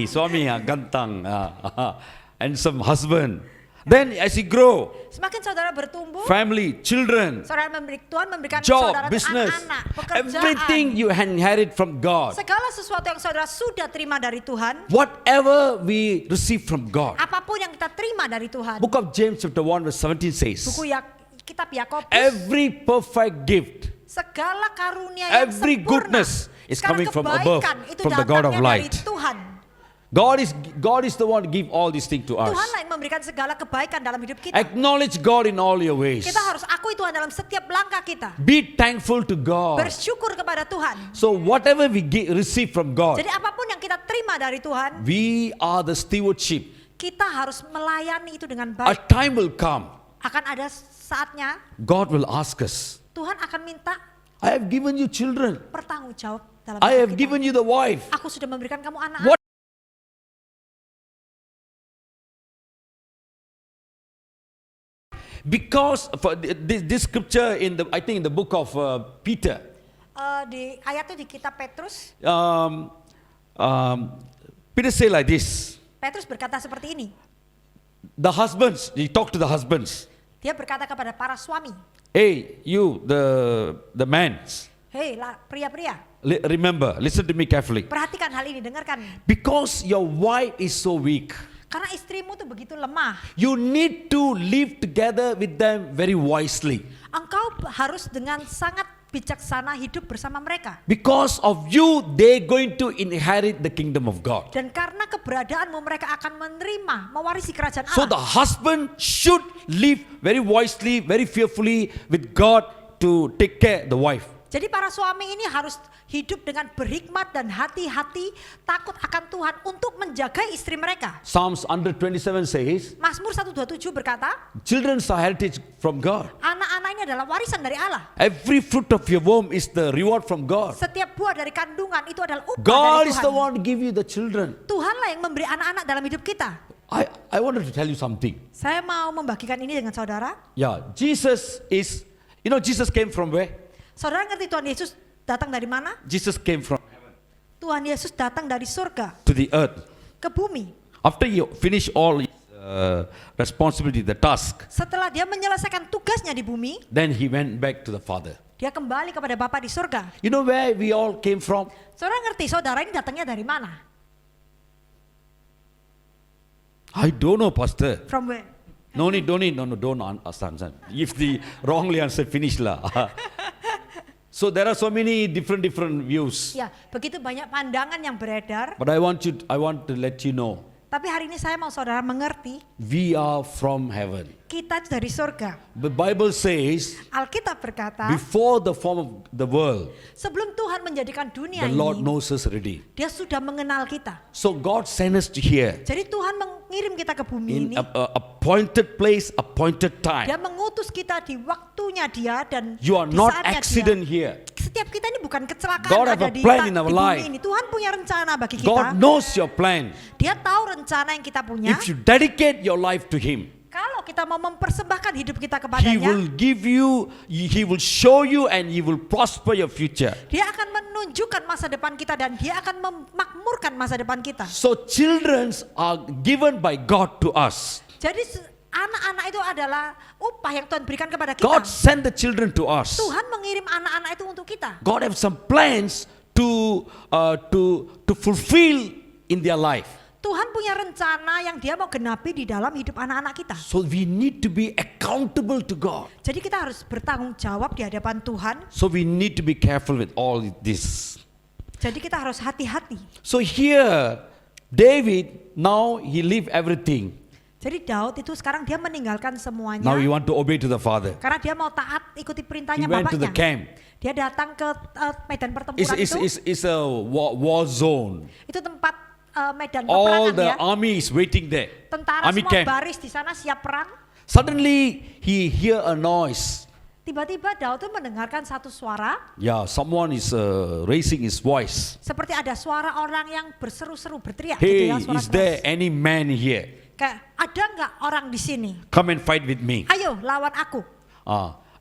swami ganteng, handsome husband. Then as you grow, Semakin saudara bertumbuh, family, children, Tuhan memberikan job, saudara itu business, anak-anak, pekerjaan. everything you inherit from God. Segala sesuatu yang saudara sudah terima dari Tuhan, Whatever we receive from God. apapun yang kita terima dari Tuhan. Book of James chapter 1 verse 17 says, Kitab Yakobus, every perfect gift, segala karunia yang every sempurna, goodness It's Sekarang coming from above, kebaikan itu from the God of datangnya dari light. Tuhan. God is the one to give all these things to us. Tuhanlah yang memberikan segala kebaikan dalam hidup kita. Acknowledge God in all your ways. Kita harus akui Tuhan dalam setiap langkah kita. Be thankful to God. Bersyukur kepada Tuhan. So whatever we receive from God, Jadi apapun yang kita terima dari Tuhan, we are the stewardship. kita harus melayani itu dengan A baik. time will come, Akan ada saatnya God will ask us, Tuhan akan minta I have given you children. bertanggung jawab dalam I hidup have kita. given you the wife. Aku sudah memberikan kamu anak. What? Because for this scripture in the, I think in the book of Peter, Di ayatnya di kitab Petrus, Peter say like this. Petrus berkata seperti ini. The husbands, he talked to the husbands. Dia berkata kepada para suami, Hey, you, the men, hei pria-pria, remember, listen to me carefully. perhatikan hal ini, dengarkan. Because your wife is so weak, Karena istrimu tuh begitu lemah, you need to live together with them very wisely. engkau harus dengan sangat bijaksana hidup bersama mereka. Because of you, they're going to inherit the kingdom of God. Dan karena keberadaanmu mereka akan menerima, mewarisi kerajaan So the Allah. husband should live very wisely, very fearfully with God to take care the wife. Jadi para suami ini harus hidup dengan berhikmat dan hati-hati, takut akan Tuhan untuk menjaga istri mereka. Psalms 127 says, Mazmur 127 berkata, children's are heritage from God. anak-anak ini adalah warisan dari Allah. Every fruit of your womb is the reward from God. Setiap buah dari kandungan itu adalah upah God dari is Tuhan. the one to give you the children. Tuhanlah yang memberi anak-anak dalam hidup kita. I wanted to tell you something. Saya mau membagikan ini dengan saudara. Yeah, Jesus is, Jesus came from where? Saudara ngerti Tuhan Yesus datang dari mana? Jesus came from Tuhan Yesus datang dari surga to the earth. ke bumi. After he finished all his responsibility, the task, Setelah dia menyelesaikan tugasnya di bumi, then he went back to the Father. dia kembali kepada Bapa di surga. You know where we all came from? Saudara ngerti saudara ini datangnya dari mana? I don't know, Pastor. From where? Don't answer. If the wrongly answer, finish lah. So there are so many different views. Ya, begitu banyak pandangan yang beredar. But I want to let you know, Tapi hari ini saya mau saudara mengerti, we are from heaven. kita dari surga. The Bible says, Alkitab berkata, before the form of the world, sebelum Tuhan menjadikan dunia the Lord ini, knows us already. dia sudah mengenal kita. So God sent us to here Jadi Tuhan mengirim kita ke bumi in ini. a appointed place, appointed Dia time. mengutus kita di waktunya dia dan You are di not saatnya accident dia. here. Setiap kita ini bukan kecelakaan God have ada a di, plan in our di bumi life. ini. Tuhan punya rencana bagi kita. God knows your plan. Dia tahu rencana yang kita punya. If you dedicate your life to Him, Kalau kita mau mempersembahkan hidup kita He kepadanya, will give you, He will show you, and He will prosper your future. dia akan menunjukkan masa depan kita dan dia akan memakmurkan masa depan kita. So children are given by God to us. Jadi anak-anak itu adalah upah yang Tuhan berikan kepada kita. God sent the children to us. Tuhan mengirim anak-anak itu untuk kita. God have some plans to fulfill in their life. Tuhan punya rencana yang dia mau genapi di dalam hidup anak-anak kita. So we need to be accountable to God. Jadi kita harus bertanggung jawab di hadapan Tuhan. So we need to be careful with all this. Jadi kita harus hati-hati. So here, David, now he leave everything. Jadi Daud itu sekarang dia meninggalkan semuanya. Now he want to obey to the Father. Karena dia mau taat ikuti He perintahnya went to the bapaknya. camp. Dia datang ke medan pertempuran It's a war zone. Itu tempat medan All peperangan the ya. army is waiting there. Tentara Army semua camp. baris di sana siap perang. Suddenly he hear a noise. Tiba-tiba Daud tuh mendengarkan satu suara. Yeah, someone is raising his voice. Seperti ada suara orang yang berseru-seru berteriak gitu Hey, ya, suara is there keras. any man here? Kayak ada nggak orang di sini? Come and fight with me. Ayo lawan aku.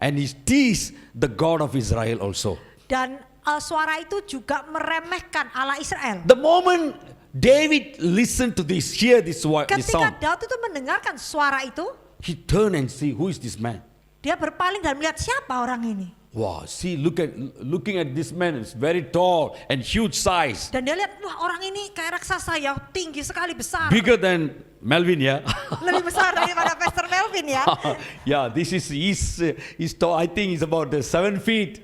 And he teased the God of Israel also. Dan suara itu juga meremehkan Allah Israel. The moment David listened to this, hear this Ketika sound, Daud itu mendengarkan suara itu, he turned and see who is this man. dia berpaling dan melihat siapa orang ini. Wow, see, looking at this man, is very tall and huge size, Dan dia lihat, wah orang ini kayak raksasa ya, tinggi sekali, besar. bigger than Melvin, yeah. Lebih besar daripada Pastor Melvin ya. Yeah, this is he's tall. I think he's about 7 feet.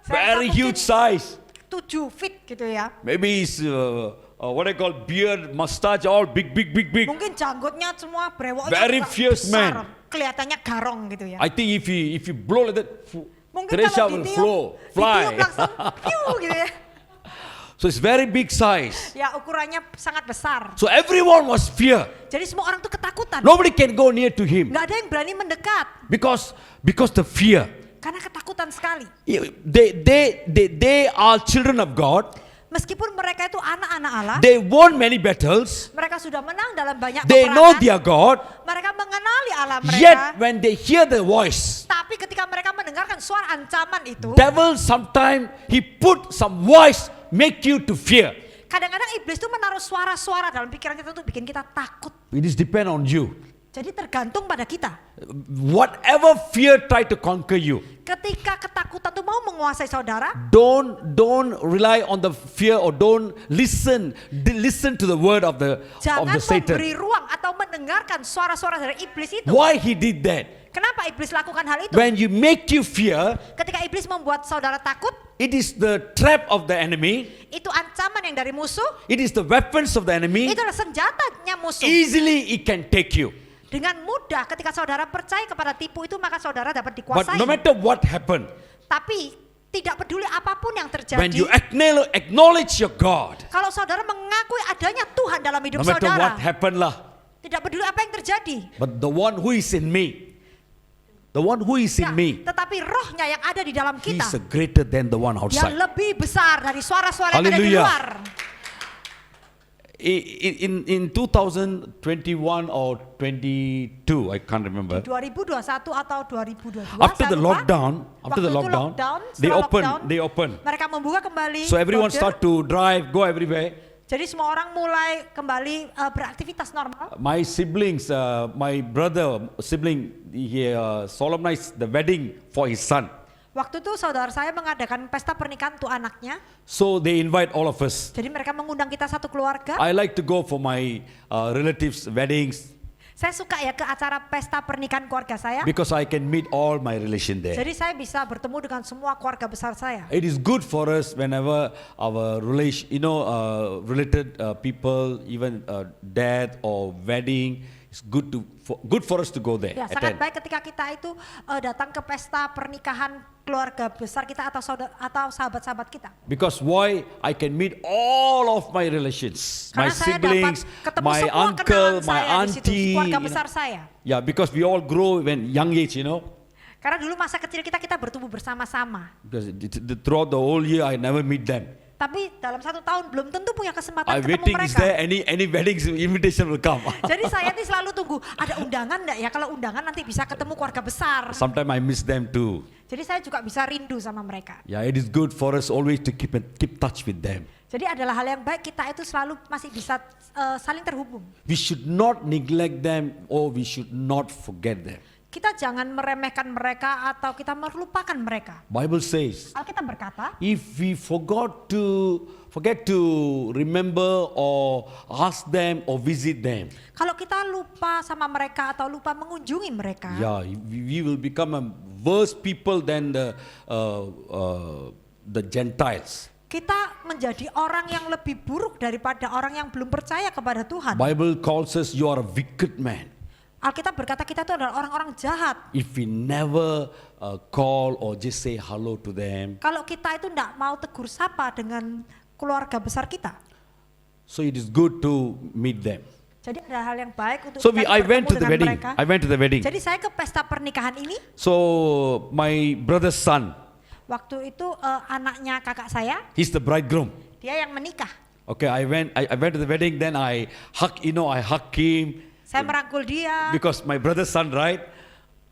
Saya Very mungkin huge size. 7 feet gitu ya. Maybe his what I call beard, mustache, all big. Mungkin janggutnya semua brewoknya Very juga fierce besar, man. Kelihatannya garong gitu ya. I think if you blow like that, Mungkin Teresa kalau will ditiup fly. langsung piu gitu ya. So it's very big size. Ya ukurannya sangat besar. So everyone was fear. Jadi semua orang tuh ketakutan. Nobody can go near to him Nggak ada yang berani mendekat because the fear. karena ketakutan sekali. They are children of God. Meskipun mereka itu anak-anak Allah, They won many battles. mereka sudah menang dalam banyak They know peperangan. their God. Mereka mengenali Allah mereka. Yet when they hear the voice, Tapi ketika mereka mendengarkan suara ancaman itu, devil sometimes he put some voice make you to fear. kadang-kadang iblis itu menaruh suara-suara dalam pikiran kita untuk bikin kita takut. It is depend on you. Jadi tergantung pada kita. Whatever fear try to conquer you, Ketika ketakutan itu mau menguasai saudara, don't rely on the fear or don't listen to the word of the jangan Satan. memberi ruang atau mendengarkan suara-suara dari iblis itu. Why he did that? Kenapa iblis lakukan hal itu? When you make you fear, Ketika iblis membuat saudara takut, it is the trap of the enemy. itu ancaman yang dari musuh, It is the weapons of the enemy. itu adalah senjatanya musuh. Easily it can take you. Dengan mudah ketika saudara percaya kepada tipu itu, maka saudara dapat But dikuasai. no matter what happened, Tapi tidak peduli apapun yang when terjadi, you acknowledge your God, kalau saudara mengakui adanya Tuhan dalam hidup no matter saudara, what happened lah, tidak peduli apa yang terjadi. but the one who is in me, Ya, tetapi rohnya yang ada di dalam he kita, is greater than the one dia outside. lebih besar dari suara-suara yang ada di Hallelujah. luar. In 2021 or 22, I can't remember. 2021 atau 2022. After saya the lupa. lockdown, Waktu itu lockdown, they setelah lockdown, open. mereka membuka kembali So everyone border. start to drive, go everywhere. Jadi semua orang mulai kembali beraktivitas normal. My siblings, my brother sibling, he solemnized the wedding for his son. Waktu itu saudara saya mengadakan pesta pernikahan untuk anaknya. So they invite all of us. Jadi mereka mengundang kita satu keluarga. I like to go for my relatives' weddings Saya suka ya ke acara pesta pernikahan keluarga saya. because I can meet all my relation there. Jadi saya bisa bertemu dengan semua keluarga besar saya. It is good for us whenever our related people, even death or wedding, it's good for us to go there. Ya, sangat attend. baik ketika kita itu datang ke pesta pernikahan keluarga besar kita atau sahabat-sahabat kita. Because why? I can meet all of my relations, my Karena saya siblings, dapat ketemu my semua uncle, kenalan my saya di situ, auntie. keluarga you know. besar saya. Yeah, because we all grow when young age, Karena dulu masa kecil kita bertumbuh bersama-sama. Because throughout the whole year I never meet them. Tapi dalam 1 tahun belum tentu punya kesempatan I'm ketemu waiting, is mereka. there any weddings invitation will come? Jadi saya nih selalu tunggu, ada undangan enggak ya? Kalau undangan nanti bisa ketemu keluarga besar. Sometimes I miss them too. Jadi saya juga bisa rindu sama mereka. Yeah, it is good for us always to keep touch with them. Jadi adalah hal yang baik kita itu selalu masih bisa saling terhubung. We should not neglect them or we should not forget them. Kita jangan meremehkan mereka atau kita melupakan mereka. Bible says, Alkitab berkata, if we forget to remember or ask them or visit them, kalau kita lupa sama mereka atau lupa mengunjungi mereka, yeah, we will become a worse people than the Gentiles. kita menjadi orang yang lebih buruk daripada orang yang belum percaya kepada Tuhan. Bible calls us you are a wicked man. Alkitab berkata kita itu adalah orang-orang jahat. If we never call or just say hello to them, Kalau kita itu tidak mau tegur sapa dengan keluarga besar kita. so it is good to meet them. Jadi ada hal yang baik untuk So kita I went bertemu to the dengan wedding. mereka. I went to the wedding. Jadi saya ke pesta pernikahan ini. So my brother's son, Waktu itu anaknya kakak saya, he's the bridegroom. dia yang menikah. Okay, I went to the wedding. Then I hug him Saya merangkul dia. because my brother's son, right?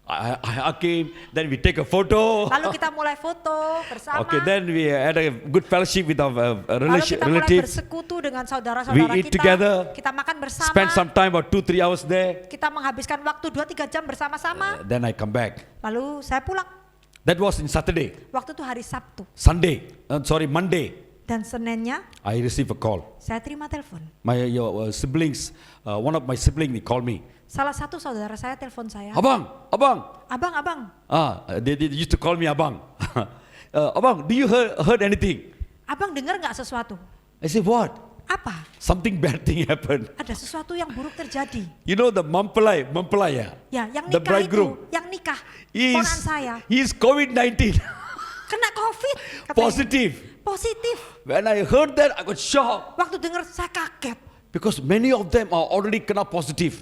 I hug him. Then we take a photo. Lalu kita mulai foto bersama. Okay, then we had a good fellowship with our Lalu kita mulai relatives. bersekutu dengan saudara-saudara We eat kita. together. Kita makan bersama. Spend some time about 2-3 hours there. Kita menghabiskan waktu 2-3 jam bersama-sama. Then I come back. Lalu saya pulang. That was in Saturday. Waktu itu hari Sabtu. Monday. Dan Seninnya I received a call. saya terima telepon. My siblings, one of my siblings, they called me. Salah satu saudara saya telepon saya. Abang. Abang. They used to call me Abang. Abang, do you heard anything? Abang dengar nggak sesuatu? I say, what? Apa? Something bad thing happened. Ada sesuatu yang buruk terjadi. You know the mempelai ya? Ya, yang The nikah bridegroom. itu, yang nikah, He ponakan saya, is COVID-19 kena COVID. katanya. positive. Positif. When I heard that, I got shocked Waktu dengar saya kaget. because many of them are already kena positive.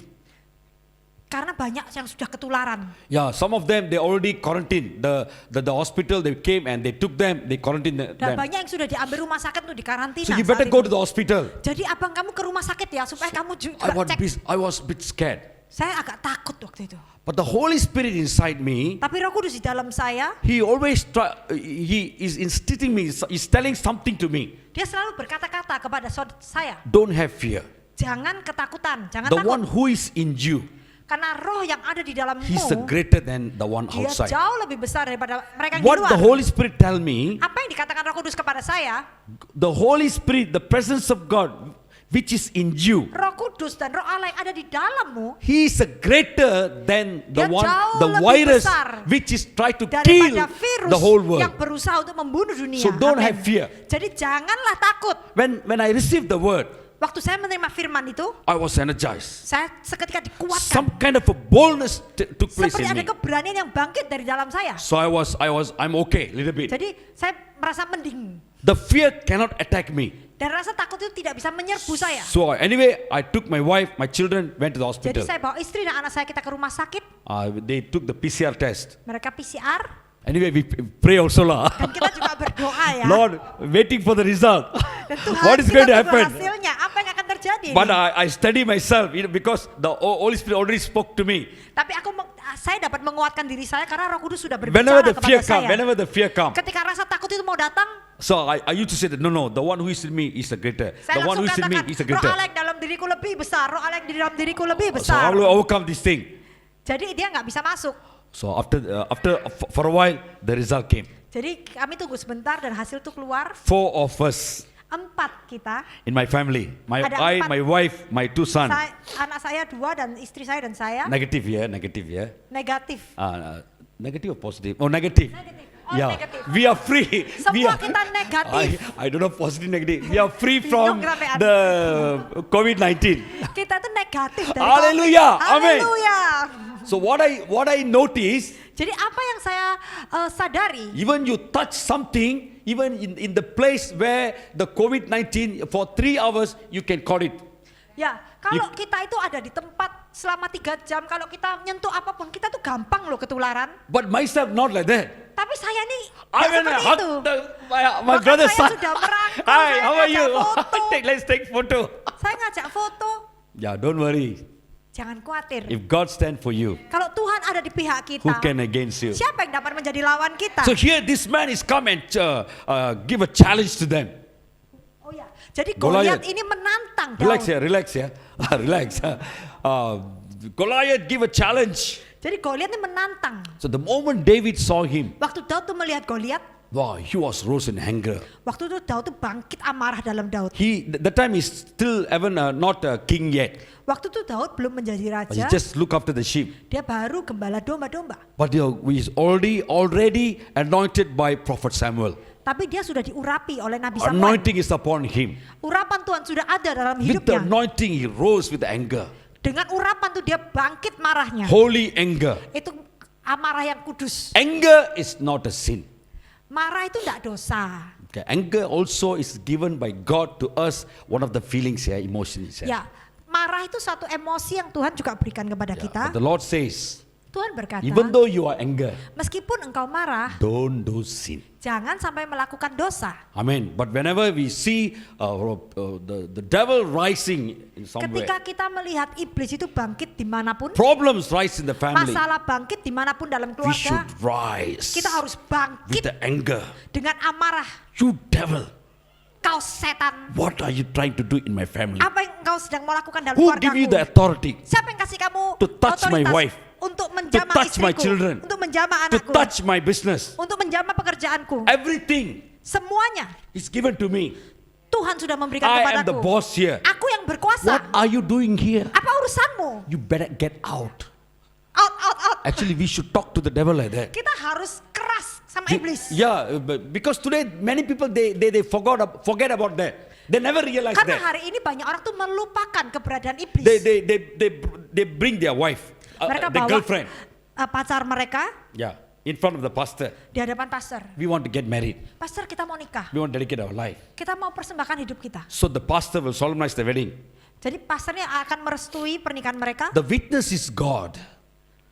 Karena banyak yang sudah ketularan. Yeah, some of them they already quarantined. The hospital they came and they took them, they quarantined Dan them. banyak yang sudah diambil rumah sakit untuk dikarantina. So you saat better itu. go to the hospital. Jadi abang kamu ke rumah sakit ya supaya kamu juga cek. I was a bit scared. Saya agak takut waktu itu. But the Holy Spirit inside me, Tapi Roh Kudus di dalam saya, He always He is instilling me, He's telling something to me. dia selalu berkata-kata kepada saya, Don't have fear. jangan ketakutan, jangan The takut. one who is in you, Karena roh yang ada di dalammu, He's greater than the one dia outside. jauh lebih besar daripada mereka yang di What luar. the Holy Spirit tell me, Apa yang dikatakan Roh Kudus kepada saya, the Holy Spirit, the presence of God, which is in you, Roh Kudus dan Roh Allah yang ada di dalammu He is greater than the Dia one, jauh the lebih virus besar which is try to kill daripada virus the whole yang world. berusaha untuk membunuh dunia. So don't Amin. have fear. Jadi janganlah takut. When I received the word, Waktu saya menerima firman itu, I was energized. saya seketika dikuatkan. Some kind of a boldness took place Seperti in ada me. keberanian yang bangkit dari dalam saya. So I'm okay, little bit. Jadi saya merasa mending. The fear cannot attack me. Dan rasa takut itu tidak bisa menyerbu saya. So anyway, I took my wife, my children, went to the Jadi hospital. saya bawa istri dan anak saya kita ke rumah sakit. They took the PCR test. Mereka PCR. Anyway, we pray also lah. Dan kita juga berdoa ya. Lord, waiting for the result. Dan Tuhan, What is kita going to tunggu happen? hasilnya. Apa yang akan terjadi? But I study myself, because the Holy Spirit already spoke to me. Tapi saya dapat menguatkan diri saya karena Roh Kudus sudah Whenever berbicara the fear kepada come, saya. whenever the fear come. Ketika rasa takut itu mau datang, So I used to say that no, the one who is in me is the greater. saya The one who langsung is in me katakan, is the roh greater. Allah yang dalam diriku lebih besar, roh Allah yang di dalam diriku lebih So besar. how will I overcome this thing? Jadi dia nggak bisa masuk. So after for a while, the result came. Jadi kami tunggu sebentar dan hasil itu keluar. 4 of us 4 kita, in my family, Ada 4. my wife, my 2 sons, anak saya 2 dan istri saya dan saya negative ya. negatif. Negative or positive? Oh, negative. Negatif. Oh, Yeah, negatif. we are free. Semua kita negatif. I don't know positive, negative. We are free from Bingung kenapa, the COVID-19. Kita itu negatif dari Hallelujah. COVID. Amen. Haleluya. So what I notice, Jadi apa yang saya sadari, even you touch something, even in the place where the COVID-19 for 3 hours, you can caught it. ya kalau kita itu ada di tempat selama 3 jam, kalau kita nyentuh apapun, kita tuh gampang loh ketularan. But myself not like that. Tapi saya ini I nggak mean, seperti hug itu. my Bahkan brother's saya son. sudah merangkul, Hi, saya how are ngajak you? foto. Let's take photo. Saya ngajak foto. Yeah, don't worry. Jangan khawatir. If God stand for you, Kalau Tuhan ada di pihak kita, who can against you? siapa yang dapat menjadi lawan kita? So here this man is come and give a challenge to them. Oh ya, jadi Goliath. Goliat ini menantang Relax Daud. ya, relax. Goliath give a challenge. Jadi Goliat ini menantang. So the moment David saw him, Waktu Daud tuh melihat Goliat, wow, he was rose in anger. waktu itu Daud tuh bangkit amarah dalam Daud. That time he's still even not a king yet. Waktu itu Daud belum menjadi But he raja, just look after the sheep. dia baru gembala domba-domba. But he's already anointed by Prophet Samuel. Tapi dia sudah diurapi oleh Nabi Samuel. Anointing is upon him. Urapan Tuhan sudah ada dalam With the hidupnya. anointing, he rose with anger. Dengan urapan tuh dia bangkit marahnya. Holy anger. Itu amarah yang kudus. Anger is not a sin. Marah itu tidak dosa. Okay. Anger also is given by God to us, one of the feelings here, emotions here. Ya, marah itu satu emosi yang Tuhan juga berikan kepada Yeah. kita. But the Lord says, Tuhan berkata, even though you are angry, meskipun engkau marah, don't do sin. jangan sampai melakukan dosa. Amen. But whenever we see the devil rising in somewhere, Ketika kita melihat iblis itu bangkit dimanapun, problems rise in the family, masalah bangkit dimanapun dalam we should keluarga, rise kita harus with bangkit the anger. dengan amarah. You devil, Kau setan, what are you trying to do in my family? apa yang engkau sedang mau lakukan dalam Who give you the keluargaku? authority Siapa yang kasih kamu to touch my otoritas wife, untuk to menjamah touch my istriku, children, untuk menjamah to anakku, touch my business? untuk menjamah pekerjaanku? Everything Semuanya is given to me. Tuhan sudah memberikan I am the kepadaku. boss here. Aku yang berkuasa. What are you doing here? Apa urusanmu? You better get out. Out. Actually, we should talk to the devil like that. Kita harus keras sama Be- iblis. Yeah, because today many people they forget about that. They never realize Karena that. hari ini banyak orang tuh melupakan keberadaan iblis. They bring their wife, Mereka their bawa girlfriend, pacar mereka yeah, in front of the pastor. di hadapan pastor. We want to get married. Pastor, kita mau nikah. We want to dedicate our life. Kita mau persembahkan hidup kita. So the pastor will solemnize the wedding. Jadi pastornya akan merestui pernikahan mereka The witness is God,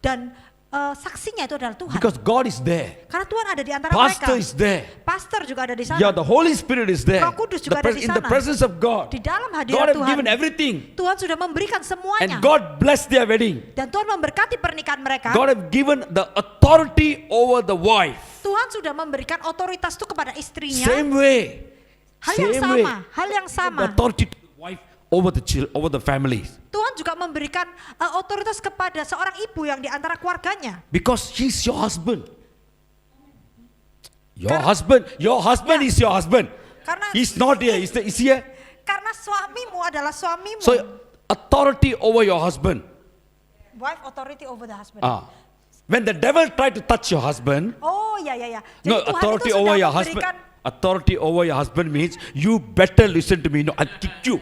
dan saksinya itu adalah Tuhan. because God is there. Karena Tuhan ada di antara Pastor mereka. is there. Pastor juga ada di sana. Yeah, the Holy Spirit is there. Roh Kudus juga ada di In the sana. presence of God. Di dalam God hadirat has Tuhan. given everything. Tuhan sudah memberikan And semuanya. God blessed their wedding. Dan Tuhan memberkati pernikahan mereka. God has given the authority over the wife. Tuhan sudah memberikan otoritas itu kepada istrinya. Same way. Hal yang Same way. sama, hal yang The sama. authority to the wife over the over the family. Tuhan juga memberikan otoritas kepada seorang ibu yang di antara keluarganya. Because he's your husband. Your Karena- husband is your husband. Karena He's not here. Is here? karena suamimu adalah suamimu. So authority over your husband. Wife authority over the husband. When the devil tried to touch your husband, Oh ya. Jadi no, Tuhan authority itu over sudah your husband. memberikan. Authority over your husband means you better listen to me. No, I'll kick you.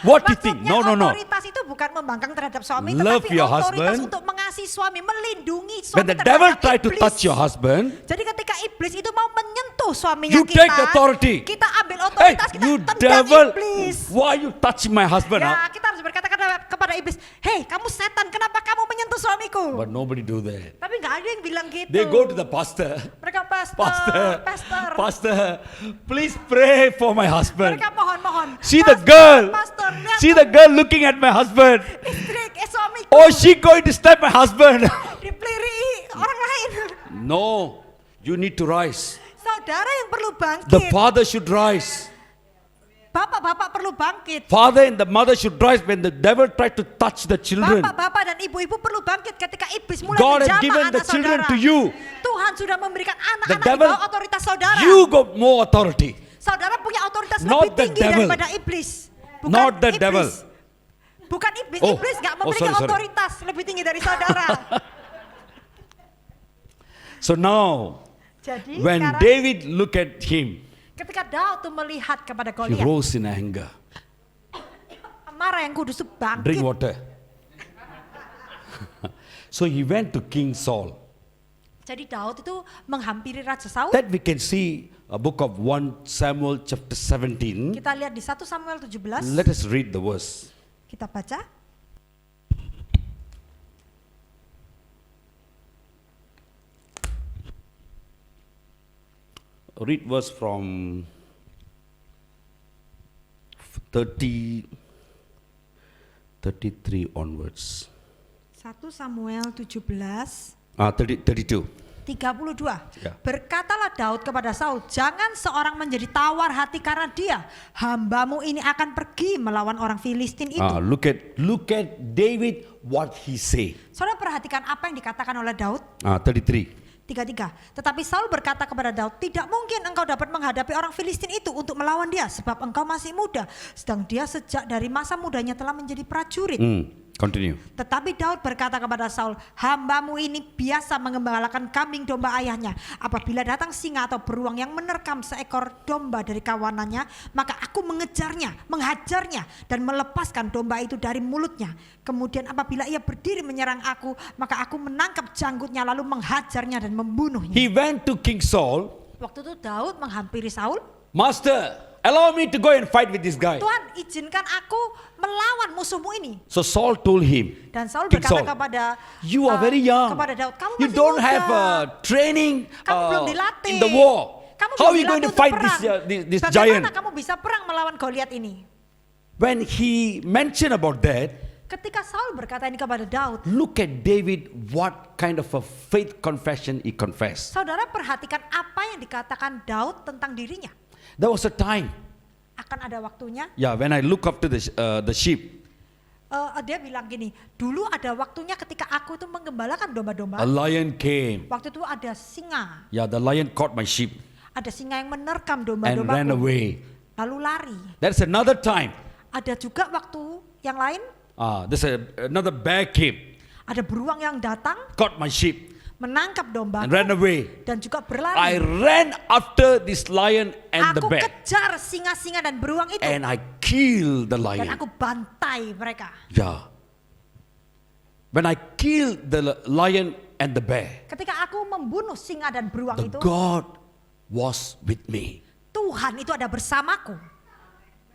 What do you think? No. Otoritas itu bukan membangkang terhadap suami, Love tetapi your otoritas husband. untuk mengasihi suami, melindungi suami When the devil terhadap tried to iblis. touch your husband, Jadi ketika iblis itu mau menyentuh suaminya you kita, take authority. kita ambil Hey, otoritas, kita you tendang devil! iblis. Why are you touching my husband? Ya, kita harus berkata kepada iblis, hei kamu setan, kenapa kamu menyentuh suamiku? But nobody do that. Tapi nggak ada yang bilang gitu. They go to the pastor. Mereka pastor. Pastor, please pray for my husband. Mereka mohon. See the Pastor, girl. Pastor, lihat See the girl looking at my husband. istri, suamiku. Oh, she going to stab my husband. Dipeliri orang lain. No, you need to rise. Saudara yang perlu bangkit. The father should rise. Bapak-bapak perlu bangkit. Father and the mother should rise when the devil tried to touch the children. Bapak-bapak dan ibu-ibu perlu bangkit ketika iblis mulai God has menjamah given the anak children saudara. to you. Tuhan sudah memberikan The anak-anak di devil, bawah otoritas saudara. you got more authority. Saudara punya otoritas Not lebih the tinggi devil. daripada iblis. Bukan Not the iblis. devil. Bukan iblis. Oh, Iblis gak oh, memiliki sorry. otoritas lebih tinggi dari saudara. So now, Jadi when sekarang David looked at him, ketika Daud tuh melihat kepada he Goliat, rose in anger. marah yang kudus itu bangkit. Drink water. So he went to King Saul. Jadi Daud itu menghampiri Raja Saul. That we can see a book of 1 Samuel chapter 17. Kita lihat di 1 Samuel 17. Let us read the verse. Kita baca. Read verse from 33 onwards. 1 Samuel 17 32. 32. Ya. Berkatalah Daud kepada Saul, jangan seorang menjadi tawar hati karena dia. Hambamu ini akan pergi melawan orang Filistin itu. Look at David what he say. Saudara perhatikan apa yang dikatakan oleh Daud. 33. 33. Tetapi Saul berkata kepada Daud, tidak mungkin engkau dapat menghadapi orang Filistin itu untuk melawan dia, sebab engkau masih muda, sedang dia sejak dari masa mudanya telah menjadi prajurit. Continue. Tetapi Daud berkata kepada Saul, hambamu ini biasa mengembalakan kambing domba ayahnya. Apabila datang singa atau beruang yang menerkam seekor domba dari kawanannya, maka aku mengejarnya, menghajarnya, dan melepaskan domba itu dari mulutnya. Kemudian apabila ia berdiri menyerang aku, maka aku menangkap janggutnya lalu menghajarnya dan membunuhnya. He went to King Saul. Waktu itu Daud menghampiri Saul. Master, allow me to go and fight with this guy. Tuhan, izinkan aku melawan musuhmu ini. So Saul told him, Dan Saul King berkata Saul, kepada you are very young. kepada Daud, kamu You masih don't muda. have training Kamu belum dilatih. in the war. Kamu How are belum you going to dilatih fight untuk this perang. giant? Bagaimana kamu bisa perang melawan Goliat ini? When he mentioned about that, Ketika Saul berkata ini kepada Daud, look at David, what kind of a faith confession he confessed. saudara perhatikan apa yang dikatakan Daud tentang dirinya. There was a time, Akan ada waktunya. yeah, when I look after the sheep, Dia bilang gini, dulu ada waktunya ketika aku itu menggembalakan domba-domba. a lion came. Waktu itu ada singa. Yeah, the lion caught my sheep Ada singa yang menerkam and ran domba-domba. away. Lalu lari. That's another time. Ada juga waktu yang lain, There's another bear came, ada beruang yang datang caught my sheep. menangkap domba and ran away. dan juga I berlari. ran after this lion and the Aku bear, kejar singa-singa dan beruang itu and I killed the dan lion. aku bantai mereka. Yeah. When I killed the lion and the bear, Ketika aku membunuh singa dan beruang the itu, God was with me. Tuhan itu ada bersamaku.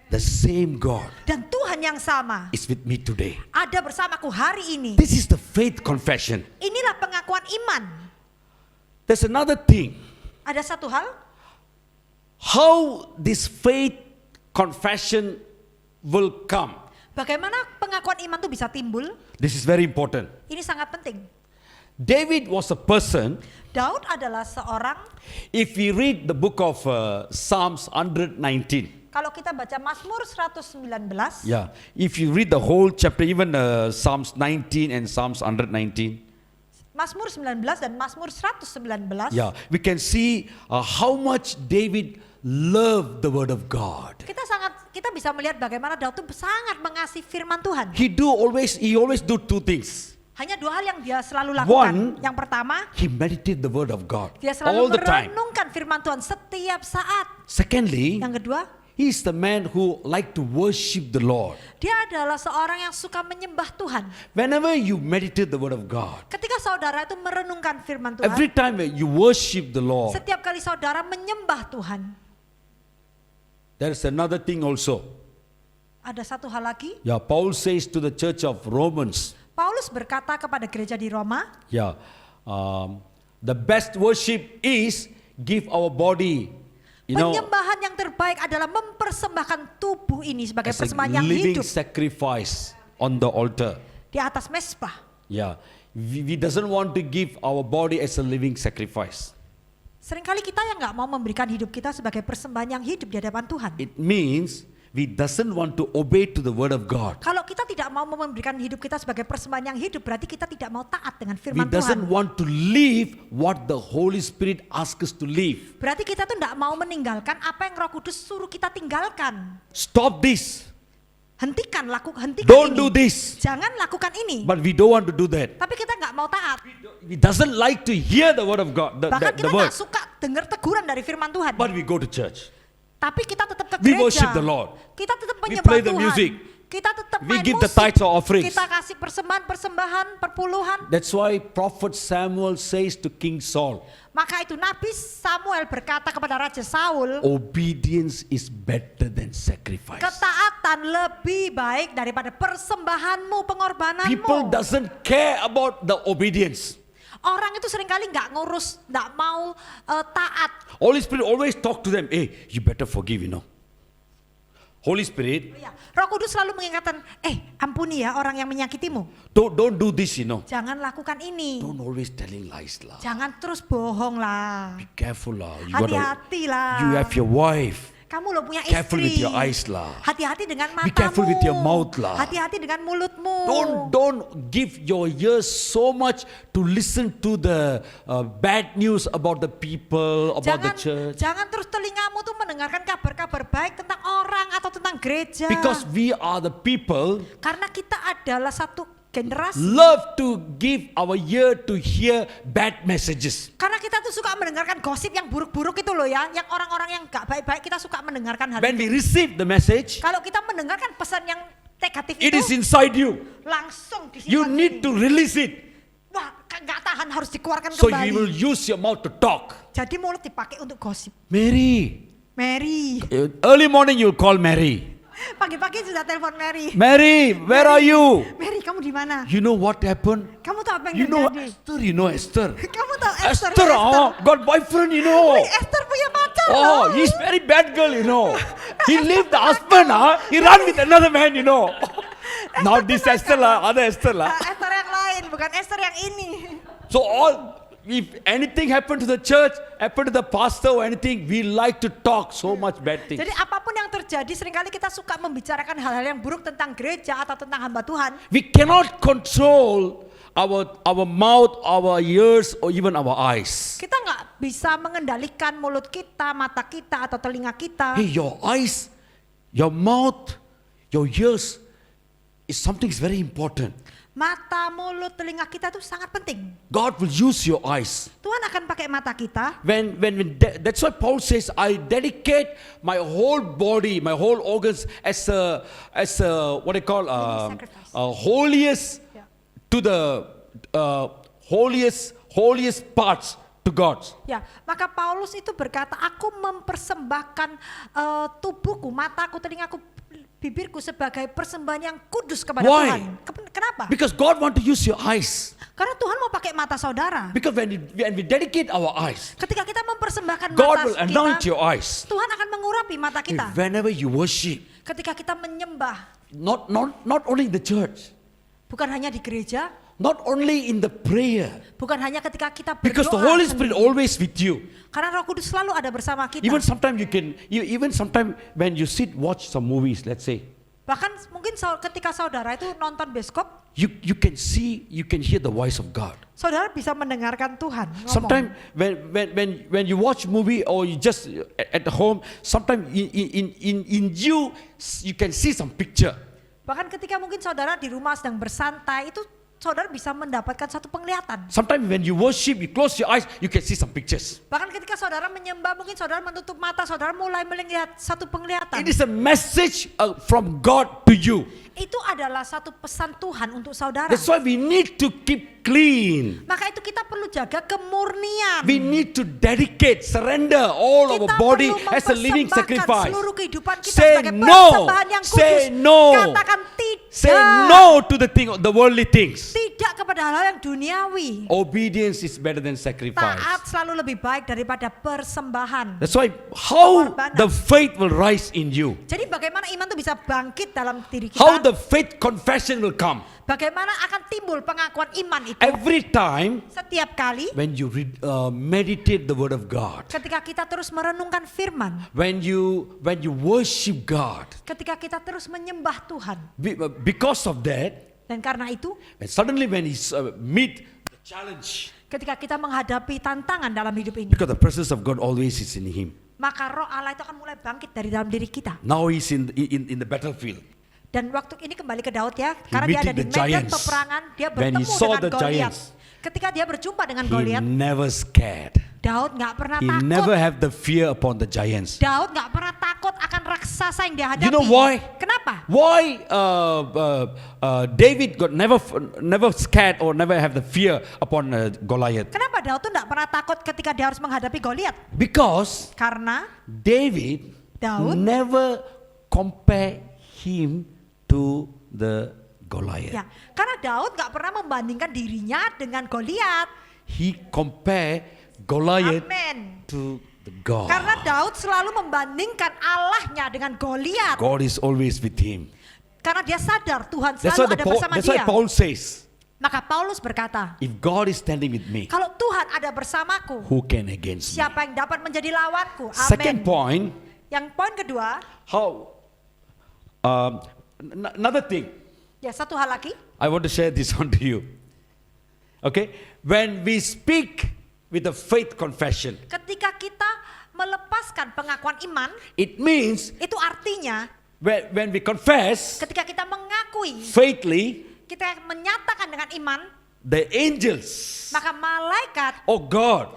The same God Dan Tuhan yang sama is with me today. ada bersamaku hari ini. This is the faith confession. Inilah pengakuan iman. There's another thing. Ada satu hal, How this faith confession will come. bagaimana pengakuan iman itu bisa timbul? This is very important. Ini sangat penting. David was a person, Daud adalah seorang, if we read the book of Psalms 119, kalau kita baca Mazmur 119, yeah, if you read the whole chapter, even Psalms 19 and Psalms 119, Mazmur 19 dan Mazmur 119, yeah, we can see how much David loved the word of God. kita bisa melihat bagaimana Daud itu sangat mengasihi firman Tuhan. He always do two things. Hanya dua hal yang dia selalu One, lakukan. Yang pertama, He meditated the word of God dia all selalu the time. merenungkan firman Tuhan setiap saat. Secondly, Yang kedua, he is the man who like to worship the Lord. dia adalah seorang yang suka menyembah Tuhan. Whenever you meditate the word of God, Ketika saudara itu merenungkan firman Tuhan, every time you worship the Lord, setiap kali saudara menyembah Tuhan, there is another thing also. ada satu hal lagi. Yeah, Paul says to the church of Romans, Paulus berkata kepada gereja di Roma, yeah, the best worship is give our body, penyembahan yang terbaik adalah mempersembahkan tubuh ini sebagai as a persembahan yang living hidup sacrifice on the altar. di atas mezbah. Yeah, we doesn't want to give our body as a living sacrifice. Seringkali kita yang nggak mau memberikan hidup kita sebagai persembahan yang hidup di hadapan Tuhan. It means we doesn't want to obey to the word of God. Kalau kita tidak mau memberikan hidup kita sebagai persembahan yang hidup, berarti kita tidak mau taat dengan We firman doesn't Tuhan. want to live what the Holy Spirit asks us to live. Berarti kita tuh tidak mau meninggalkan apa yang Roh Kudus suruh kita tinggalkan. Stop this. Hentikan Don't ini. do this. Jangan lakukan ini. But we don't want to do that. Tapi kita nggak mau taat. We doesn't like to hear the word of God, Bahkan the kita word. nggak suka dengar teguran dari firman Tuhan. But we go to church. Tapi kita tetap ke We gereja. worship the Lord. Kita tetap We menyembah play the Tuhan. music. Kita tetap We main give the musik. tithes or offerings. Kita kasih persembahan, perpuluhan. That's why Prophet Samuel says to King Saul, Maka itu Nabi Samuel berkata kepada Raja Saul, obedience is better than sacrifice. ketaatan lebih baik daripada persembahanmu, pengorbananmu. People doesn't care about the obedience. Orang itu seringkali nggak ngurus, nggak mau taat. Holy Spirit always talk to them, hey, you better forgive, Holy Spirit, Ya, Roh Kudus selalu mengingatkan, ampuni ya orang yang menyakitimu. don't do this, Jangan lakukan ini. Don't always telling lies lah. Jangan terus bohong lah. Be careful lah. Hati-hati lah. You have your wife. Kamu lo punya Careful istri. with your eyes lah. Hati-hati dengan matamu. Be careful with your mouth lah. Hati-hati dengan mulutmu. Don't give your ears so much to listen to the bad news about the people, about the church. Jangan terus telingamu tuh mendengarkan kabar-kabar baik tentang orang atau tentang gereja. Because we are the people Karena kita adalah satu generasi. love to give our ear to hear bad messages. Karena kita tuh suka mendengarkan gosip yang buruk-buruk itu loh ya. Yang orang-orang yang gak baik-baik kita suka mendengarkan hal When itu. we receive the message, Kalau kita mendengarkan pesan yang negatif it itu is inside you. langsung disimpan. You need to release it. Wah, gak tahan harus dikeluarkan So kembali. you will use your mouth to talk. Jadi mulut dipakai untuk gosip. Mary. Mary. Early morning you'll call Mary. Pagi-pagi sudah telepon Mary. Mary, where are you? Mary, kamu di mana? You know what happened? Kamu tahu apa yang You know terjadi? Esther. Kamu tahu Esther? Esther, got boyfriend, Esther punya pacar. Oh, he's very bad girl, He left the husband, He ran with another man, Not this Esther lah, other Esther lah. Esther yang lain, bukan Esther yang ini. So if anything happened to the church, happened to the pastor or anything, we like to talk so much bad things. Jadi apapun yang terjadi, seringkali kita suka membicarakan hal-hal yang buruk tentang gereja atau tentang hamba Tuhan. We cannot control our mouth, our ears, or even our eyes. Kita nggak bisa mengendalikan mulut kita, mata kita, atau telinga kita. Hey, your eyes, your mouth, your ears is something very important. Mata, mulut, telinga kita itu sangat penting. God will use your eyes. Tuhan akan pakai mata kita. That's why Paul says, I dedicate my whole body, my whole organs as a what they call sacrifice. holiest Yeah. to the holiest parts to God. Ya, maka Paulus itu berkata, aku mempersembahkan tubuhku, mataku, telingaku, bibirku sebagai persembahan yang kudus kepada Why? Tuhan. Kenapa? Because God want to use your eyes. Karena Tuhan mau pakai mata saudara. Because when we dedicate our eyes, Ketika kita mempersembahkan God mata will anoint kita, your eyes. Tuhan akan mengurapi mata kita. Whenever you worship, Ketika kita menyembah, not only in the church, bukan hanya di gereja, not only in the prayer, bukan hanya ketika kita berdoa. because the Holy Spirit sendiri. always with you. Karena Roh Kudus selalu ada bersama kita. Even sometimes when you sit watch some movies, let's say, Bahkan mungkin ketika saudara itu nonton bioskop, you can hear the voice of God. saudara bisa mendengarkan Tuhan ngomong. Sometimes when you watch movie or you just at home, sometimes in you can see some picture. Bahkan ketika mungkin saudara di rumah sedang bersantai, itu saudara bisa mendapatkan satu penglihatan. Sometimes when you worship, you close your eyes, you can see some pictures. Bahkan ketika saudara menyembah, mungkin saudara menutup mata, saudara mulai melihat satu penglihatan. It is a message from God to you. Itu adalah satu pesan Tuhan untuk saudara. That's why we need to keep clean. Maka itu kita perlu jaga kemurnian. We need to dedicate, surrender all Kita our body perlu as a living mempersembahkan sacrifice. seluruh kehidupan kita Say sebagai no. persembahan yang kudus. Say no. Katakan tidak. Say no to the worldly things. Tidak kepada hal-hal yang duniawi. Obedience is better than sacrifice. Taat selalu lebih baik daripada persembahan. That's why how Pengorbanan. the faith will rise in you. Jadi bagaimana iman itu bisa bangkit dalam diri kita? How the faith confession will come. Bagaimana akan timbul pengakuan iman itu? Every time Setiap kali when you meditate the word of God, ketika kita terus merenungkan firman, when you worship God, ketika kita terus menyembah Tuhan. because of that, Dan karena itu, and suddenly when he meet the challenge, ketika kita menghadapi tantangan dalam hidup ini, because the presence of God always is in him. maka roh Allah itu akan mulai bangkit dari dalam diri kita. Now he's in the battlefield. Dan waktu ini kembali ke Daud ya, karena dia ada meeting di the medan giants. peperangan, dia When he bertemu saw dengan the Goliat. giants, Ketika dia berjumpa dengan He Goliat, never scared. Daud nggak pernah He takut. never have the fear upon the giants. Daud nggak pernah takut akan raksasa yang dia hadapi. You know why? Kenapa? Why David got never scared or never have the fear upon Goliath? Kenapa Daud tuh nggak pernah takut ketika dia harus menghadapi Goliat? Because Karena David Daud never compare him to the Goliath. ya, karena Daud nggak pernah membandingkan dirinya dengan Goliat. He compare Goliath Amin. to the God. Karena Daud selalu membandingkan Allahnya dengan Goliat. God is always with him. Karena dia sadar Tuhan That's selalu ada bersama why dia. Paul says, Maka Paulus berkata, if God is standing with me, kalau Tuhan ada bersamaku, who can against me? siapa yang dapat menjadi lawanku? Second Amin. point, Yang poin kedua, how another thing, ya satu hal lagi, I want to share this on to you. Okay, when we speak with a faith confession, ketika kita melepaskan pengakuan iman, it means itu artinya when we confess ketika kita mengakui, faithfully, kita menyatakan dengan iman, the angels, maka malaikat oh God,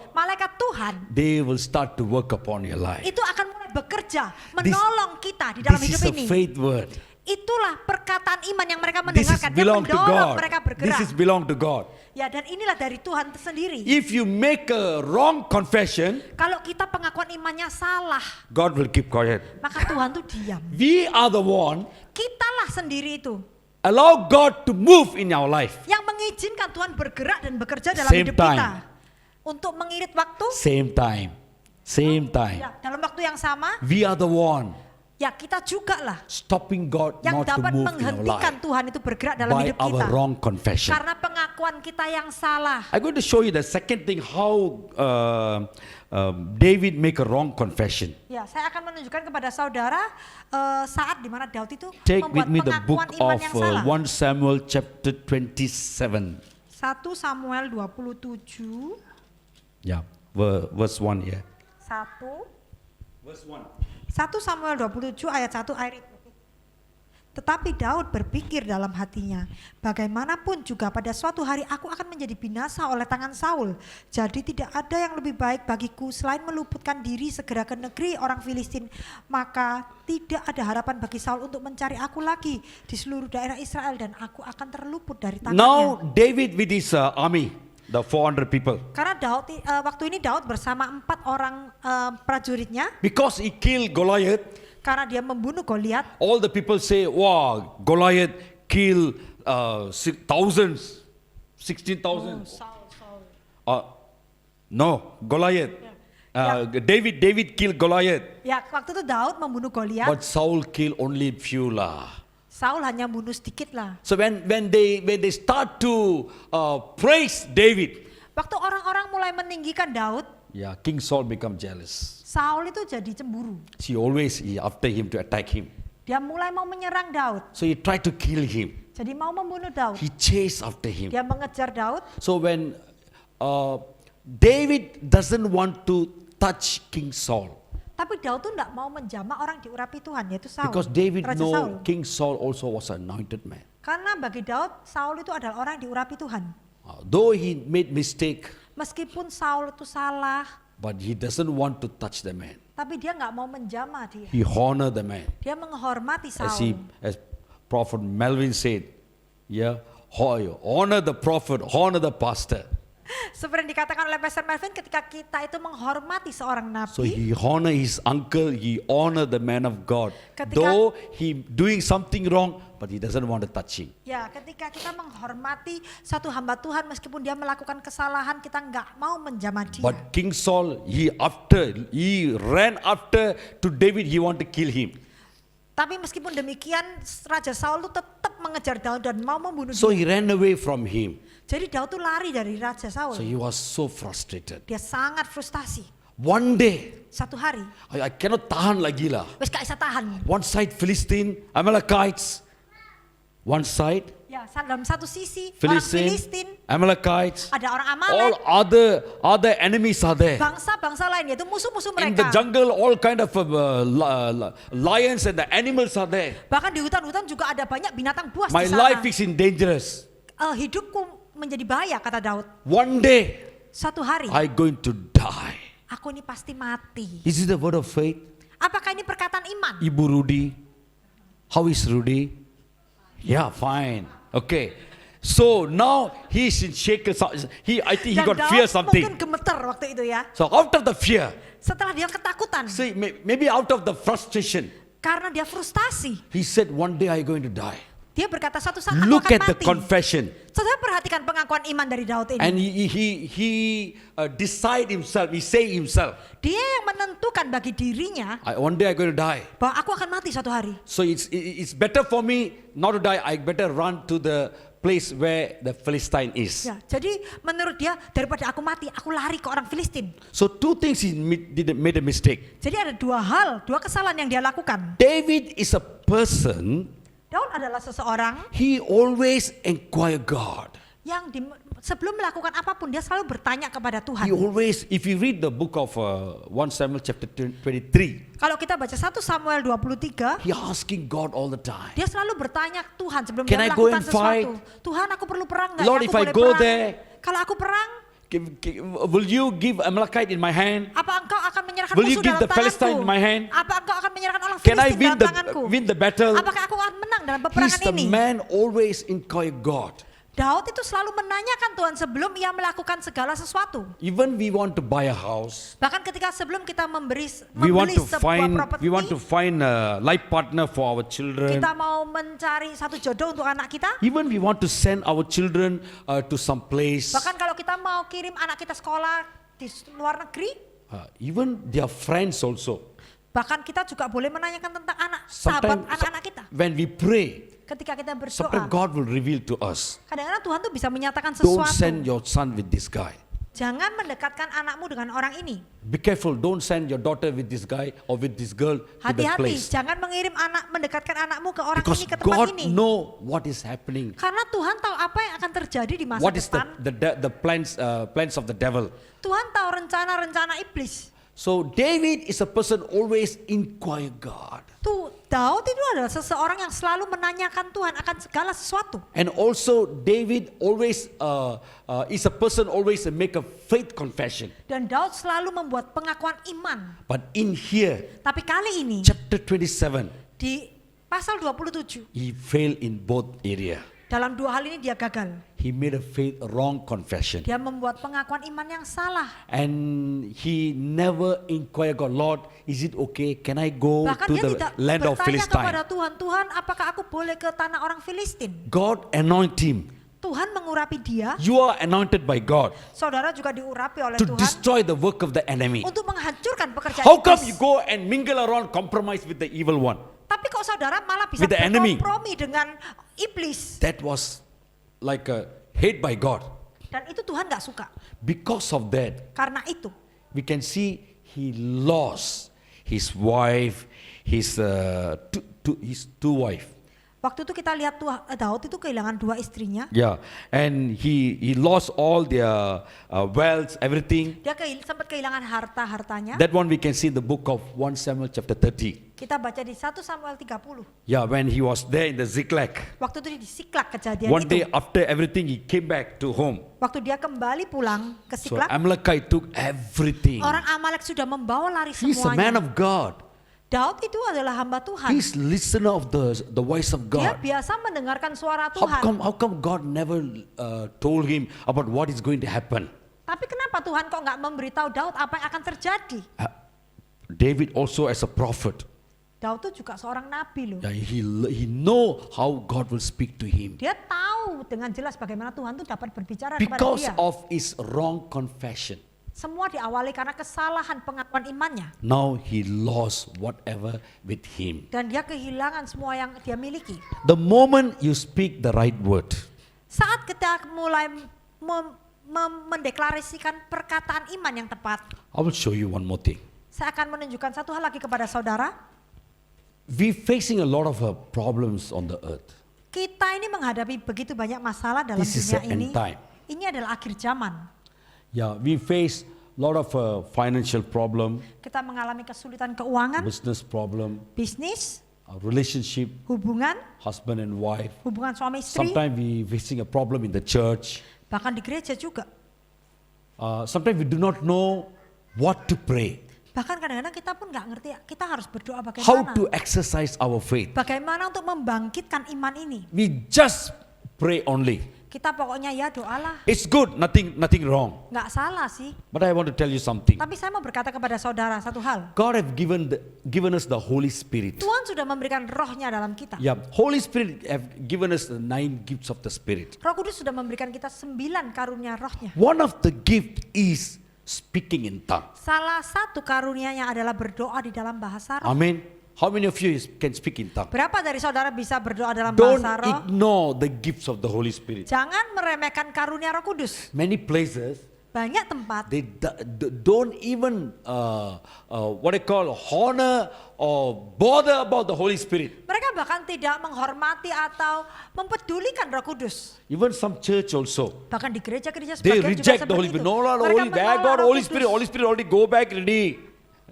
Tuhan they will start to work upon your life. itu akan mulai bekerja, menolong kita di dalam This hidup is a ini. faith word. Itulah perkataan iman yang mereka This is mendengarkan. Dia belong to mendorong God. mereka This bergerak. is belong to God. Ya, dan inilah dari Tuhan sendiri. If you make a wrong confession, Kalau kita pengakuan imannya salah, God will keep quiet. maka Tuhan tuh diam. We are the one Kitalah sendiri itu allow God to move in our life. yang mengizinkan Tuhan bergerak dan bekerja dalam Same hidup time. kita. Untuk mengirit waktu, Same time. Same time. ya, dalam waktu yang sama, We are the one ya kita juga lah stopping God yang not to dapat move in our menghentikan life Tuhan itu bergerak dalam by hidup our kita. wrong confession. Karena pengakuan kita yang salah. I'm going to show you the second thing how David make a wrong confession. Ya, saya akan menunjukkan kepada saudara saat di mana Daud itu Take membuat with me the book pengakuan iman of yang salah. 1 Samuel chapter 27. 1 Samuel 27 Yeah, verse 1 here. 1 Verse 1. 1 Samuel 27 ayat 1 air itu. Tetapi Daud berpikir dalam hatinya, bagaimanapun juga pada suatu hari aku akan menjadi binasa oleh tangan Saul. Jadi tidak ada yang lebih baik bagiku selain meluputkan diri segera ke negeri orang Filistin. Maka tidak ada harapan bagi Saul untuk mencari aku lagi di seluruh daerah Israel dan aku akan terluput dari tangannya. Now David with his army, the 400 people, Karena waktu ini Daud bersama 4 orang prajuritnya, because he killed Goliath, karena dia membunuh Goliat. all the people say, wow, Goliath killed thousands, 16,000. No, Goliath. David killed Goliath, Ya, waktu itu Daud membunuh Goliat. but Saul killed only few lah. Saul hanya bunuh sedikit lah. So when they start to praise David, Waktu orang-orang mulai meninggikan Daud, yeah, King Saul become jealous. Saul itu jadi cemburu. He after him to attack him. Dia mulai mau menyerang Daud. So he tried to kill him. Jadi mau membunuh Daud. He chased after him. Dia mengejar Daud. So when David doesn't want to touch King Saul, Tapi Daud tuh tidak mau menjamah orang diurapi Tuhan, yaitu Saul. because David Raja Saul. know King Saul also was an anointed man. Karena bagi Daud, Saul itu adalah orang yang diurapi Tuhan. Though he made mistake, Meskipun Saul itu salah, but he doesn't want to touch the man. tapi dia nggak mau menjamah dia. He honor the man. Dia menghormati As Saul. Prophet Melvin said, yeah, honor the prophet, honor the pastor. Seperti yang dikatakan oleh Pastor Melvin, ketika kita itu menghormati seorang So nabi, he honor his uncle, he honor the man of God. Ketika- Though he doing something wrong, but he doesn't want to touch him. ya ketika kita menghormati satu hamba Tuhan meskipun dia melakukan kesalahan, kita nggak mau menjamah dia. But King Saul, he ran after to David, he want to kill him. Tapi meskipun demikian, Raja Saul itu tetap mengejar Daud dan mau membunuh So dia. he ran away from him. Jadi Daud tuh lari dari Raja Saul. So he was so frustrated. Dia sangat frustasi. One day, Satu hari, I cannot tahan lagi lah. wes gak bisa tahan. One side Philistine, Amalekites. One side Ya, dalam satu sisi orang Philistine, Filistin, Amalekites. ada orang All Amalek, other enemies are there. bangsa-bangsa lain, yaitu musuh-musuh In the mereka. jungle, all kind of lions and the animals are there. Bahkan di hutan-hutan juga ada banyak binatang buas My di sana. life is in dangerous. Hidupku menjadi bahaya, kata Daud. One day, Satu hari, I going to die. aku ini pasti mati. Is it the word of faith? Apakah ini perkataan iman? Ibu Rudy, how is Rudy? Yeah, fine. Okay. So now he's in shaken. I think he Dan got Daud fear mungkin something. gemeter waktu itu ya. So out of the fear, Setelah dia ketakutan, see, maybe out of the frustration, karena dia frustasi, he said, one day I going to die. dia berkata satu saat aku Look akan at the mati. confession. Saudara perhatikan pengakuan iman dari Daud ini. And he decide himself, he say himself, Dia yang menentukan bagi dirinya one day I going to die. bahwa aku akan mati suatu hari. So it's better for me not to die. I better run to the place where the Philistine is. Ya, jadi menurut dia daripada aku mati, aku lari ke orang Filistin. So two things he made a mistake. Jadi ada dua kesalahan yang dia lakukan. David is a person, Daud adalah seseorang he always inquire God. yang sebelum melakukan apapun dia selalu bertanya kepada He Tuhan. always, if you read the book of 1 Samuel chapter 23, Kalau kita baca 1 Samuel 23, he asking God all the time. dia selalu bertanya ke Tuhan sebelum Can dia I go melakukan and sesuatu. fight? Tuhan, aku perlu perang nggak? Lord, Ya, if aku I boleh go perang. there, Kalau aku perang, will you give Amalekite in my hand? apa engkau akan menyerahkan Will you musuh give dalam the Philistine tanganku? in my hand? Apa engkau akan menyerahkan orang Can I Filistin dalam tanganku? win the battle? Apakah aku akan menang dalam He's peperangan the ini? man always inquire God. Daud itu selalu menanyakan Tuhan sebelum ia melakukan segala sesuatu. Even we want to buy a house, Bahkan ketika sebelum kita membeli we want sebuah properti, to find a life partner for our children. kita mau mencari satu jodoh untuk anak kita. Even we want to send our children to some place. Bahkan kalau kita mau kirim anak kita sekolah di luar negeri, Even their friends also. bahkan kita juga boleh menanyakan tentang sahabat anak-anak kita. When we pray, Ketika kita sometimes berdoa, God will reveal to us. kadang-kadang Tuhan tuh bisa menyatakan Don't sesuatu. send your son with this guy. Jangan mendekatkan anakmu dengan orang ini. Be careful. Don't send your daughter with this guy or with this girl to that Hati-hati, place. jangan mendekatkan anakmu ke orang Because ini, ke tempat God ini. know what is happening. Karena Tuhan tahu apa yang akan terjadi di masa What is depan. the plans of the devil. Tuhan tahu rencana-rencana iblis. So David is a person always inquire God. Tuh Daud itu adalah seseorang yang selalu menanyakan Tuhan akan segala sesuatu. And also David always is a person always make a faith confession. Dan Daud selalu membuat pengakuan iman. But in here, Tapi kali ini chapter 27, di pasal 27, he failed in both area. dalam dua hal ini dia gagal. He made a faith wrong confession. Dia membuat pengakuan iman yang salah. And he never inquired God, Lord, is it okay? Can I go Bahkan to dia the tidak land of bertanya kepada Philistine? Tuhan, Tuhan apakah aku boleh ke tanah orang Filistin? God anoint him. Tuhan mengurapi dia, You are anointed by God saudara juga diurapi oleh to Tuhan destroy the work of the enemy. untuk menghancurkan pekerjaan How come you iblis. go and mingle around, compromise with the evil one? Tapi kok saudara malah bisa With the enemy. berkompromi dengan iblis? That was like a hate by God. Dan itu Tuhan gak suka. Because of that, Karena itu we can see he lost his wife, his two wife. waktu itu kita lihat Daud itu kehilangan dua istrinya. Yeah, and he lost all their wealth, everything. Dia sempat kehilangan harta-hartanya. That one we can see in the book of 1 Samuel chapter 30. Kita baca di 1 Samuel 30. Yeah, when he was there in the Ziklag. Waktu itu di Siklak kejadian One day itu. after everything, he came back to home. Waktu dia kembali pulang ke So Siklak, Amalekite took everything. orang Amalek sudah membawa lari He's a man semuanya. of God. Daud itu adalah hamba Tuhan. He's listener of the voice of Dia God. biasa mendengarkan suara Tuhan. How come God never told him about what is going to happen? Tapi kenapa Tuhan kok nggak memberitahu Daud apa yang akan terjadi? David also as a prophet, Daud itu juga seorang nabi loh. yeah, he know how God will speak to him. Dia tahu dengan jelas bagaimana Tuhan itu dapat berbicara kepada Because dia. of his wrong confession, Semua diawali karena kesalahan pengakuan imannya. now he lost whatever with him. Dan dia kehilangan semua yang dia miliki. The moment you speak the right word, Saat kita mulai mendeklarasikan perkataan iman yang tepat, I will show you one more thing. saya akan menunjukkan satu hal lagi kepada saudara. We facing a lot of problems on the earth. Kita ini menghadapi begitu banyak masalah dalam This is dunia the end ini. time. Ini adalah akhir zaman. Yeah, we face a lot of financial problem, Kita mengalami kesulitan keuangan, business problem, bisnis, relationship, hubungan, husband and wife. hubungan suami istri, Sometimes we facing a problem in the church. bahkan di gereja juga. Sometimes we do not know what to pray, Bahkan kadang-kadang kita pun nggak ngerti kita harus berdoa how bagaimana. to exercise our faith. Bagaimana untuk membangkitkan iman ini. We just pray only. Kita pokoknya ya doalah. It's good, nothing wrong. Nggak salah sih. But I want to tell you something. Tapi saya mau berkata kepada saudara satu hal. God have given us the Holy Spirit. Tuhan sudah memberikan rohnya dalam kita. Yeah, Holy Spirit have given us the 9 gifts of the Spirit. Roh Kudus sudah memberikan kita 9 karunia rohnya. One of the gift is speaking in tongue. Salah satu karunianya adalah berdoa di dalam bahasa roh. Amen. How many of you can speak in tongue? Berapa dari saudara bisa berdoa dalam Don't bahasa roh? ignore the gifts of the Holy Spirit. Jangan meremehkan karunia Roh Kudus. Many places Banyak tempat they don't even what they call honor or bother about the Holy Spirit. mereka bahkan tidak menghormati atau mempedulikan Roh Kudus. Even some church also. Bahkan di gereja-gereja They sebagian juga reject the seperti Holy itu. Spirit. No, Lord, Mereka Holy back menolak God, Roh Holy Kudus. Spirit, Holy Spirit already go back already.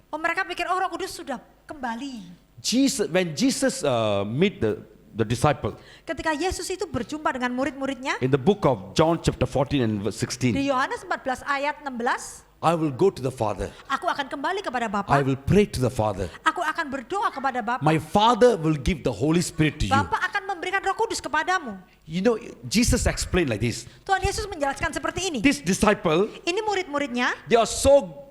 Oh, mereka pikir Roh Kudus sudah kembali. When Jesus meet the disciple Ketika Yesus itu berjumpa dengan murid-muridnya in the book of John chapter 14 and verse di 16, Yohanes 14 ayat 16, I will go to the Father. aku akan kembali kepada I Bapa. will pray to the Father. Aku akan berdoa kepada Bapa. My Father will give the Holy Spirit to you. Bapa akan memberikan Roh Kudus kepadamu. You know, Jesus explained like this. Tuhan Yesus menjelaskan seperti ini. This disciple, Ini murid-muridnya, they are so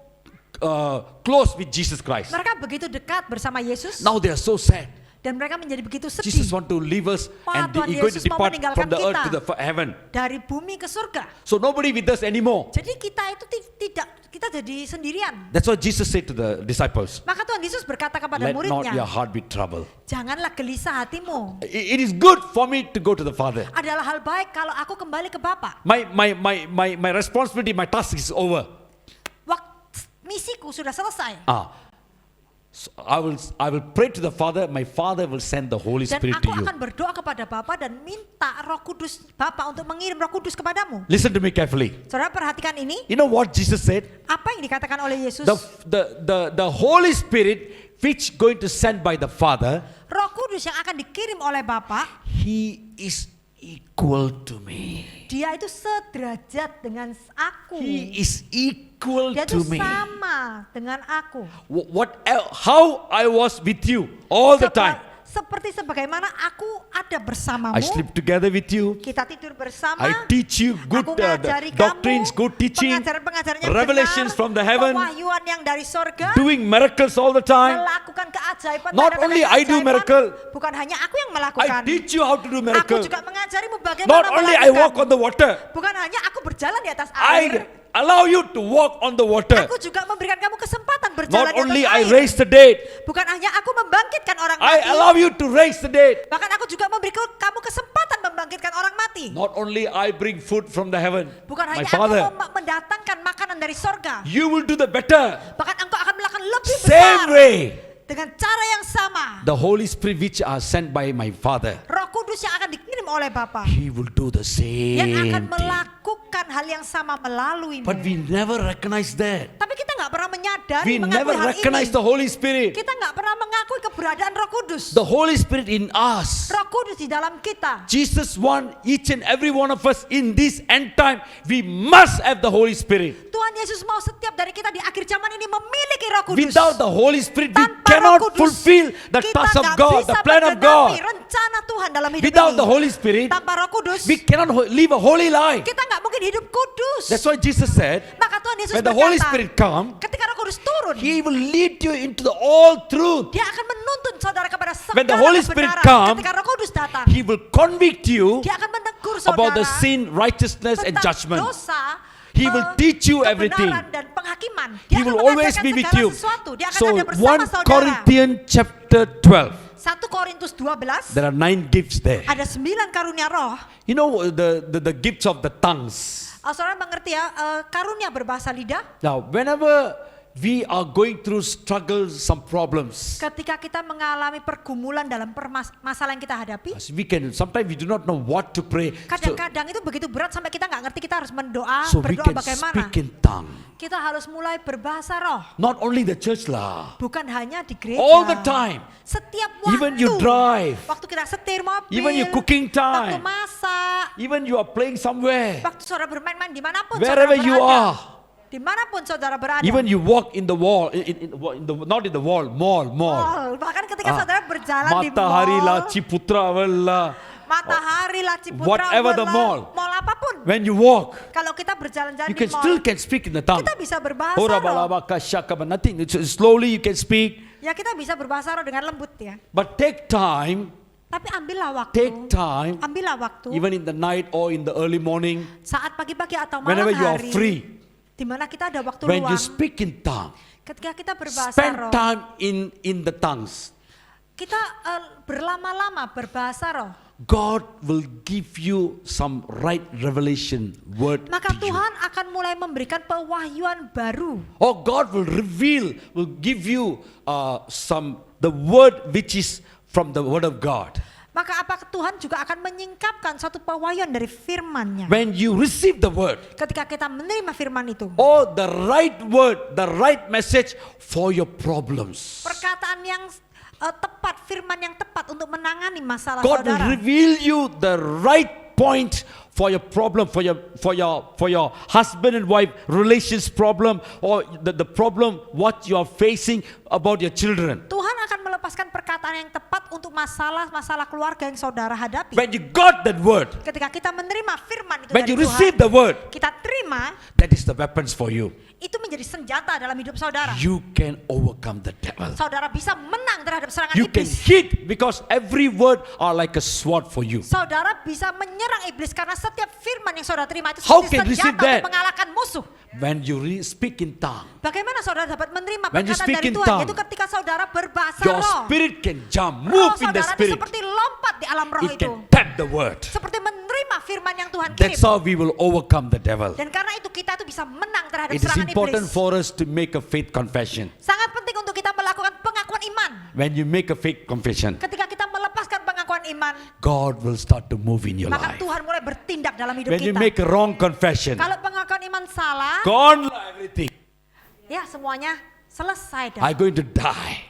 close with Jesus Christ. mereka begitu dekat bersama Yesus Now they are so sad. dan mereka menjadi begitu Jesus sedih want to leave us and Tuhan He's going to Yesus mau depart meninggalkan from the earth to kita. the heaven. dari bumi ke surga. So nobody with us anymore. Jadi kita itu kita jadi sendirian. That's what Jesus said to the disciples. Maka Tuhan Yesus berkata kepada Let not your muridnya, heart be troubled. janganlah gelisah hatimu. It is good for me to go to the Father. Adalah hal baik kalau aku kembali ke Bapa. My responsibility, my task is over. Misiku sudah selesai. So I will pray to the Father. My Father will send the Holy Dan Spirit aku to you. akan berdoa kepada Bapa dan minta Roh Kudus Bapa untuk mengirim Roh Kudus kepadamu. Listen to me carefully. Saudara perhatikan ini, You know what Jesus said? apa yang dikatakan oleh Yesus? The Holy Spirit which going to send by the Father Roh Kudus yang akan dikirim oleh Bapa, He is equal to me. dia itu sederajat dengan aku. He is equal Dia to itu me. sama dengan aku. How I was with you all the time. Seperti sebagaimana aku ada bersamamu. I sleep together with you. Kita tidur bersama. I teach you good Aku ngajari doctrines, kamu, good teaching, pengajaran-pengajaran yang revelations benar, from the heaven, pewahyuan yang dari sorga, doing miracles all the time. melakukan keajaiban. Not tanda-tanda only I do keajaiban. miracle, Bukan hanya aku yang I melakukan. teach you how to do Aku miracle. juga mengajarimu bagaimana Not only I melakukan. walk on the water, Bukan hanya aku berjalan di atas air. I allow you to walk on the water. Aku juga memberikan kamu kesempatan berjalan Not di atas only air. I raise the dead, Bukan hanya aku membangkitkan orang I mati. allow you to raise the dead. Bahkan aku juga memberikan kamu kesempatan membangkitkan orang mati. Not only I bring food from the heaven, Bukan my hanya Father, aku mendatangkan makanan dari sorga. you will do the better. Bahkan engkau akan melakukan lebih Same besar. way, Dengan cara yang sama. the Holy Spirit which are sent by my Father, Roh Kudus yang akan dikirim oleh Bapa. He will do the Yang akan same thing. melakukan hal yang sama melaluimu. But we never recognize that. Tapi kita nggak pernah menyadari, We mengakui never hal recognize ini. the Holy Spirit. Kita nggak pernah mengakui keberadaan Roh Kudus. The Holy Spirit in us. Roh Kudus di dalam kita. Jesus want each and every one of us in this end time. We must have the Holy Spirit. Tuhan Yesus mau setiap dari kita di akhir zaman ini memiliki Roh Kudus. Without the Holy Spirit, we Tanpa cannot Roh Kudus, fulfill the kita task of nggak God, bisa the plan of God. menggenapi rencana Tuhan dalam hidup Without ini. the Holy Spirit, Tanpa Roh Kudus, we cannot live a holy life. kita nggak mungkin hidup kudus. That's why Jesus said, Maka Tuhan Yesus when the Holy berkata, Spirit come, ketika Roh Kudus turun, He will lead you into the all truth. Dia akan menuntun saudara kepada When the segala Holy Spirit kebenaran. come, Ketika Roh Kudus datang, He will convict you Dia akan menegur saudara about the sin, righteousness, and tentang judgment. dosa, He will teach you everything. kebenaran dan penghakiman. He Dia will akan always mengajarkan be with segala you. sesuatu. Dia akan So ada bersama 1 saudara. Corinthians chapter 12, 1 Korintus 12 there are 9 gifts there. ada 9 karunia roh. You know the gifts of the tongues. Saudara mengerti ya, karunia berbahasa lidah. Now, whenever we are going through struggles, some problems, Ketika kita mengalami pergumulan dalam masalah yang kita hadapi, sometimes we do not know what to pray. kadang-kadang itu begitu berat sampai kita nggak ngerti kita harus mendoa, So we berdoa can bagaimana. speak in tongue. Kita harus mulai berbahasa roh. Not only the church lah. Bukan hanya di gereja. All the time. Setiap waktu. Even you drive. Waktu kita setir mobil. Even you cooking Waktu time. masak. Even you are playing somewhere. Waktu saudara bermain-main dimanapun Wherever saudara you berada. are. Dimanapun saudara berada. Even you walk in the wall, not in the wall, mall. Mall. Bahkan ketika saudara berjalan di Matahari mall. lah, Ciputra lah. Matahari lah, Ciputra. Whatever the mall. Mall apapun. When you walk, Kalau kita berjalan-jalan you di can mall. still speak in the tongue. Kita bisa berbahasa Oh, roh. rabalabaka, shakaba, nothing. Slowly you can speak. Ya kita bisa berbahasa roh dengan lembut ya. But take time, Tapi ambillah waktu. take time, Ambillah waktu. even in the night or in the early morning, Saat pagi-pagi atau malam whenever you are hari. free, Di mana kita ada waktu when luang. you speak in tongue, Ketika kita berbahasa spend roh. time in the tongues. Kita berlama-lama berbahasa roh. God will give you some right revelation word Maka to you. Tuhan akan mulai memberikan pewahyuan baru. Or God will give you the word which is from the word of God. Maka apa Tuhan juga akan menyingkapkan satu pewahyuan dari firman-Nya. When you receive the word, Ketika kita menerima firman itu. or the right word, the right message for your problems. Perkataan yang tepat, firman yang tepat untuk menangani masalah God will saudara. reveal you the right point for your problem, for your husband and wife relations problem, or the problem what you are facing about your children. Tuhan akan melepaskan perkataan yang tepat untuk masalah keluarga yang saudara hadapi. When you got that word, Ketika kita menerima firman itu when dari you Tuhan, receive the word, kita terima, that is the weapons for you. itu menjadi senjata dalam hidup saudara. You can overcome the devil. Saudara bisa menang terhadap serangan You can iblis. hit because every word are like a sword for you. Saudara bisa menyerang iblis karena setiap firman yang saudara terima itu How seperti can you receive senjata that? untuk mengalahkan musuh. When you speak in tongue, Bagaimana saudara dapat menerima When you perkataan speak dari in Tuhan? tongue, Yaitu ketika saudara berbahasa your roh. spirit can jump, Roh move in the saudara itu spirit. seperti lompat di alam roh It itu. can tap the word. Seperti menerima firman yang Tuhan kirim. That's how we will overcome the devil. Dan karena itu kita itu bisa menang terhadap It is serangan important iblis. for us to make a faith confession. Sangat penting untuk kita melakukan pengakuan iman. When you make a faith confession, Ketika kita melepaskan pengakuan iman, God will start to move in your maka life. Tuhan mulai bertindak dalam hidup When you kita. make a wrong confession, Kalau pengakuan iman salah, gone everything. ya semuanya selesai dah. I'm going to die.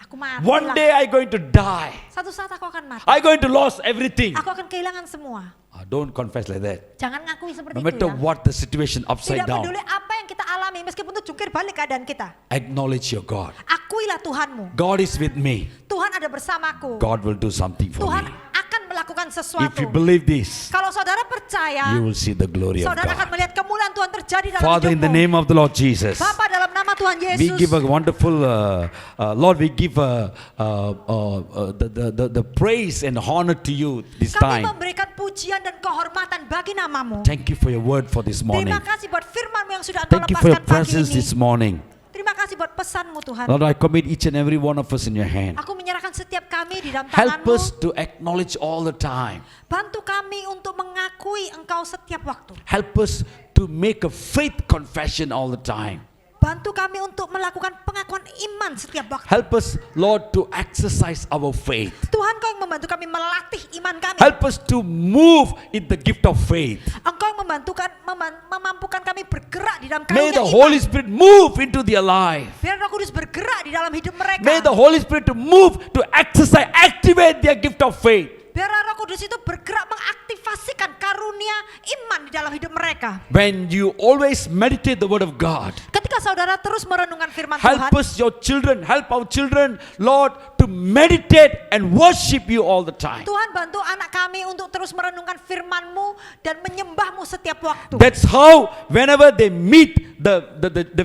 Aku mati One lah. day I'm going to die. Satu saat aku akan mati. I'm going to lose everything. Aku akan kehilangan semua. Don't confess like that. Jangan ngakui seperti No itu matter ya. what the situation upside Tidak peduli down, apa yang kita alami, meskipun itu jungkir balik keadaan kita. acknowledge your God. Akuilah Tuhanmu. God is with me. Tuhan ada bersamaku. God will do something for Tuhan me. akan melakukan If sesuatu. you believe this, Kalau saudara percaya, you will see the glory of saudara akan God. melihat kemuliaan Tuhan terjadi dalam Father, in the hidupmu. name of the Lord Jesus, Bapa, dalam nama Tuhan we give a Yesus, wonderful, Lord, we give the praise and honor to you this kami time. memberikan pujian dan kehormatan bagi namamu. Thank you for your word for this morning. Terima kasih buat firman-Mu yang sudah Engkau Thank you for your lepaskan pagi presence ini. this morning. Terima kasih buat pesan-Mu Tuhan. Lord, I commit each and every one of us in your hand. Aku menyerahkan setiap kami di dalam Help tangan-Mu. us to acknowledge all the time. Bantu kami untuk mengakui Engkau setiap waktu. Help us to make a faith confession all the time. Bantu kami untuk melakukan pengakuan iman setiap waktu. Help us, Lord, to exercise our faith. Tuhan, Kau yang membantu kami melatih iman kami. Help us to move in the gift of faith. Engkau yang memampukan kami bergerak di dalam May karunia the iman. Holy Spirit move into their life. Biar Roh Kudus bergerak di dalam hidup mereka. May the Holy Spirit to move to exercise, activate their gift of faith. Biar Roh Kudus itu bergerak mengaktifasikan karunia iman di dalam hidup mereka. When you always meditate the word of God, Ketika saudara terus merenungkan firman help Tuhan, us, your children, help our children, Lord, to meditate and worship you all the time. Tuhan bantu anak kami untuk terus merenungkan firman-Mu dan menyembah-Mu setiap waktu. That's how whenever they meet the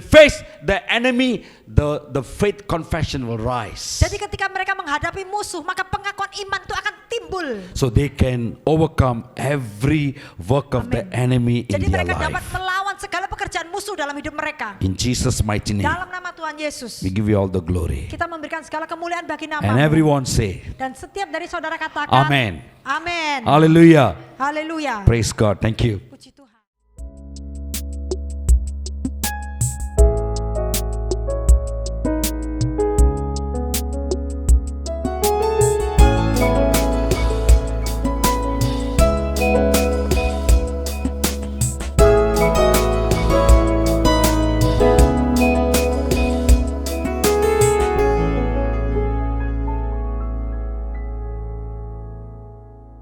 face the enemy, the faith confession will rise. Jadi ketika mereka menghadapi musuh, maka pengakuan iman itu akan timbul. So they can overcome every work of the enemy in Jadi their mereka dapat life. melawan segala pekerjaan musuh dalam hidup mereka. In Jesus' mighty name, Dalam nama Tuhan Yesus, we give you all the glory. kita memberikan segala kemuliaan bagi And nama-Mu. everyone say, Dan setiap dari saudara katakan, Amen. Amin. Hallelujah. Haleluya. Praise God. Thank you. Puji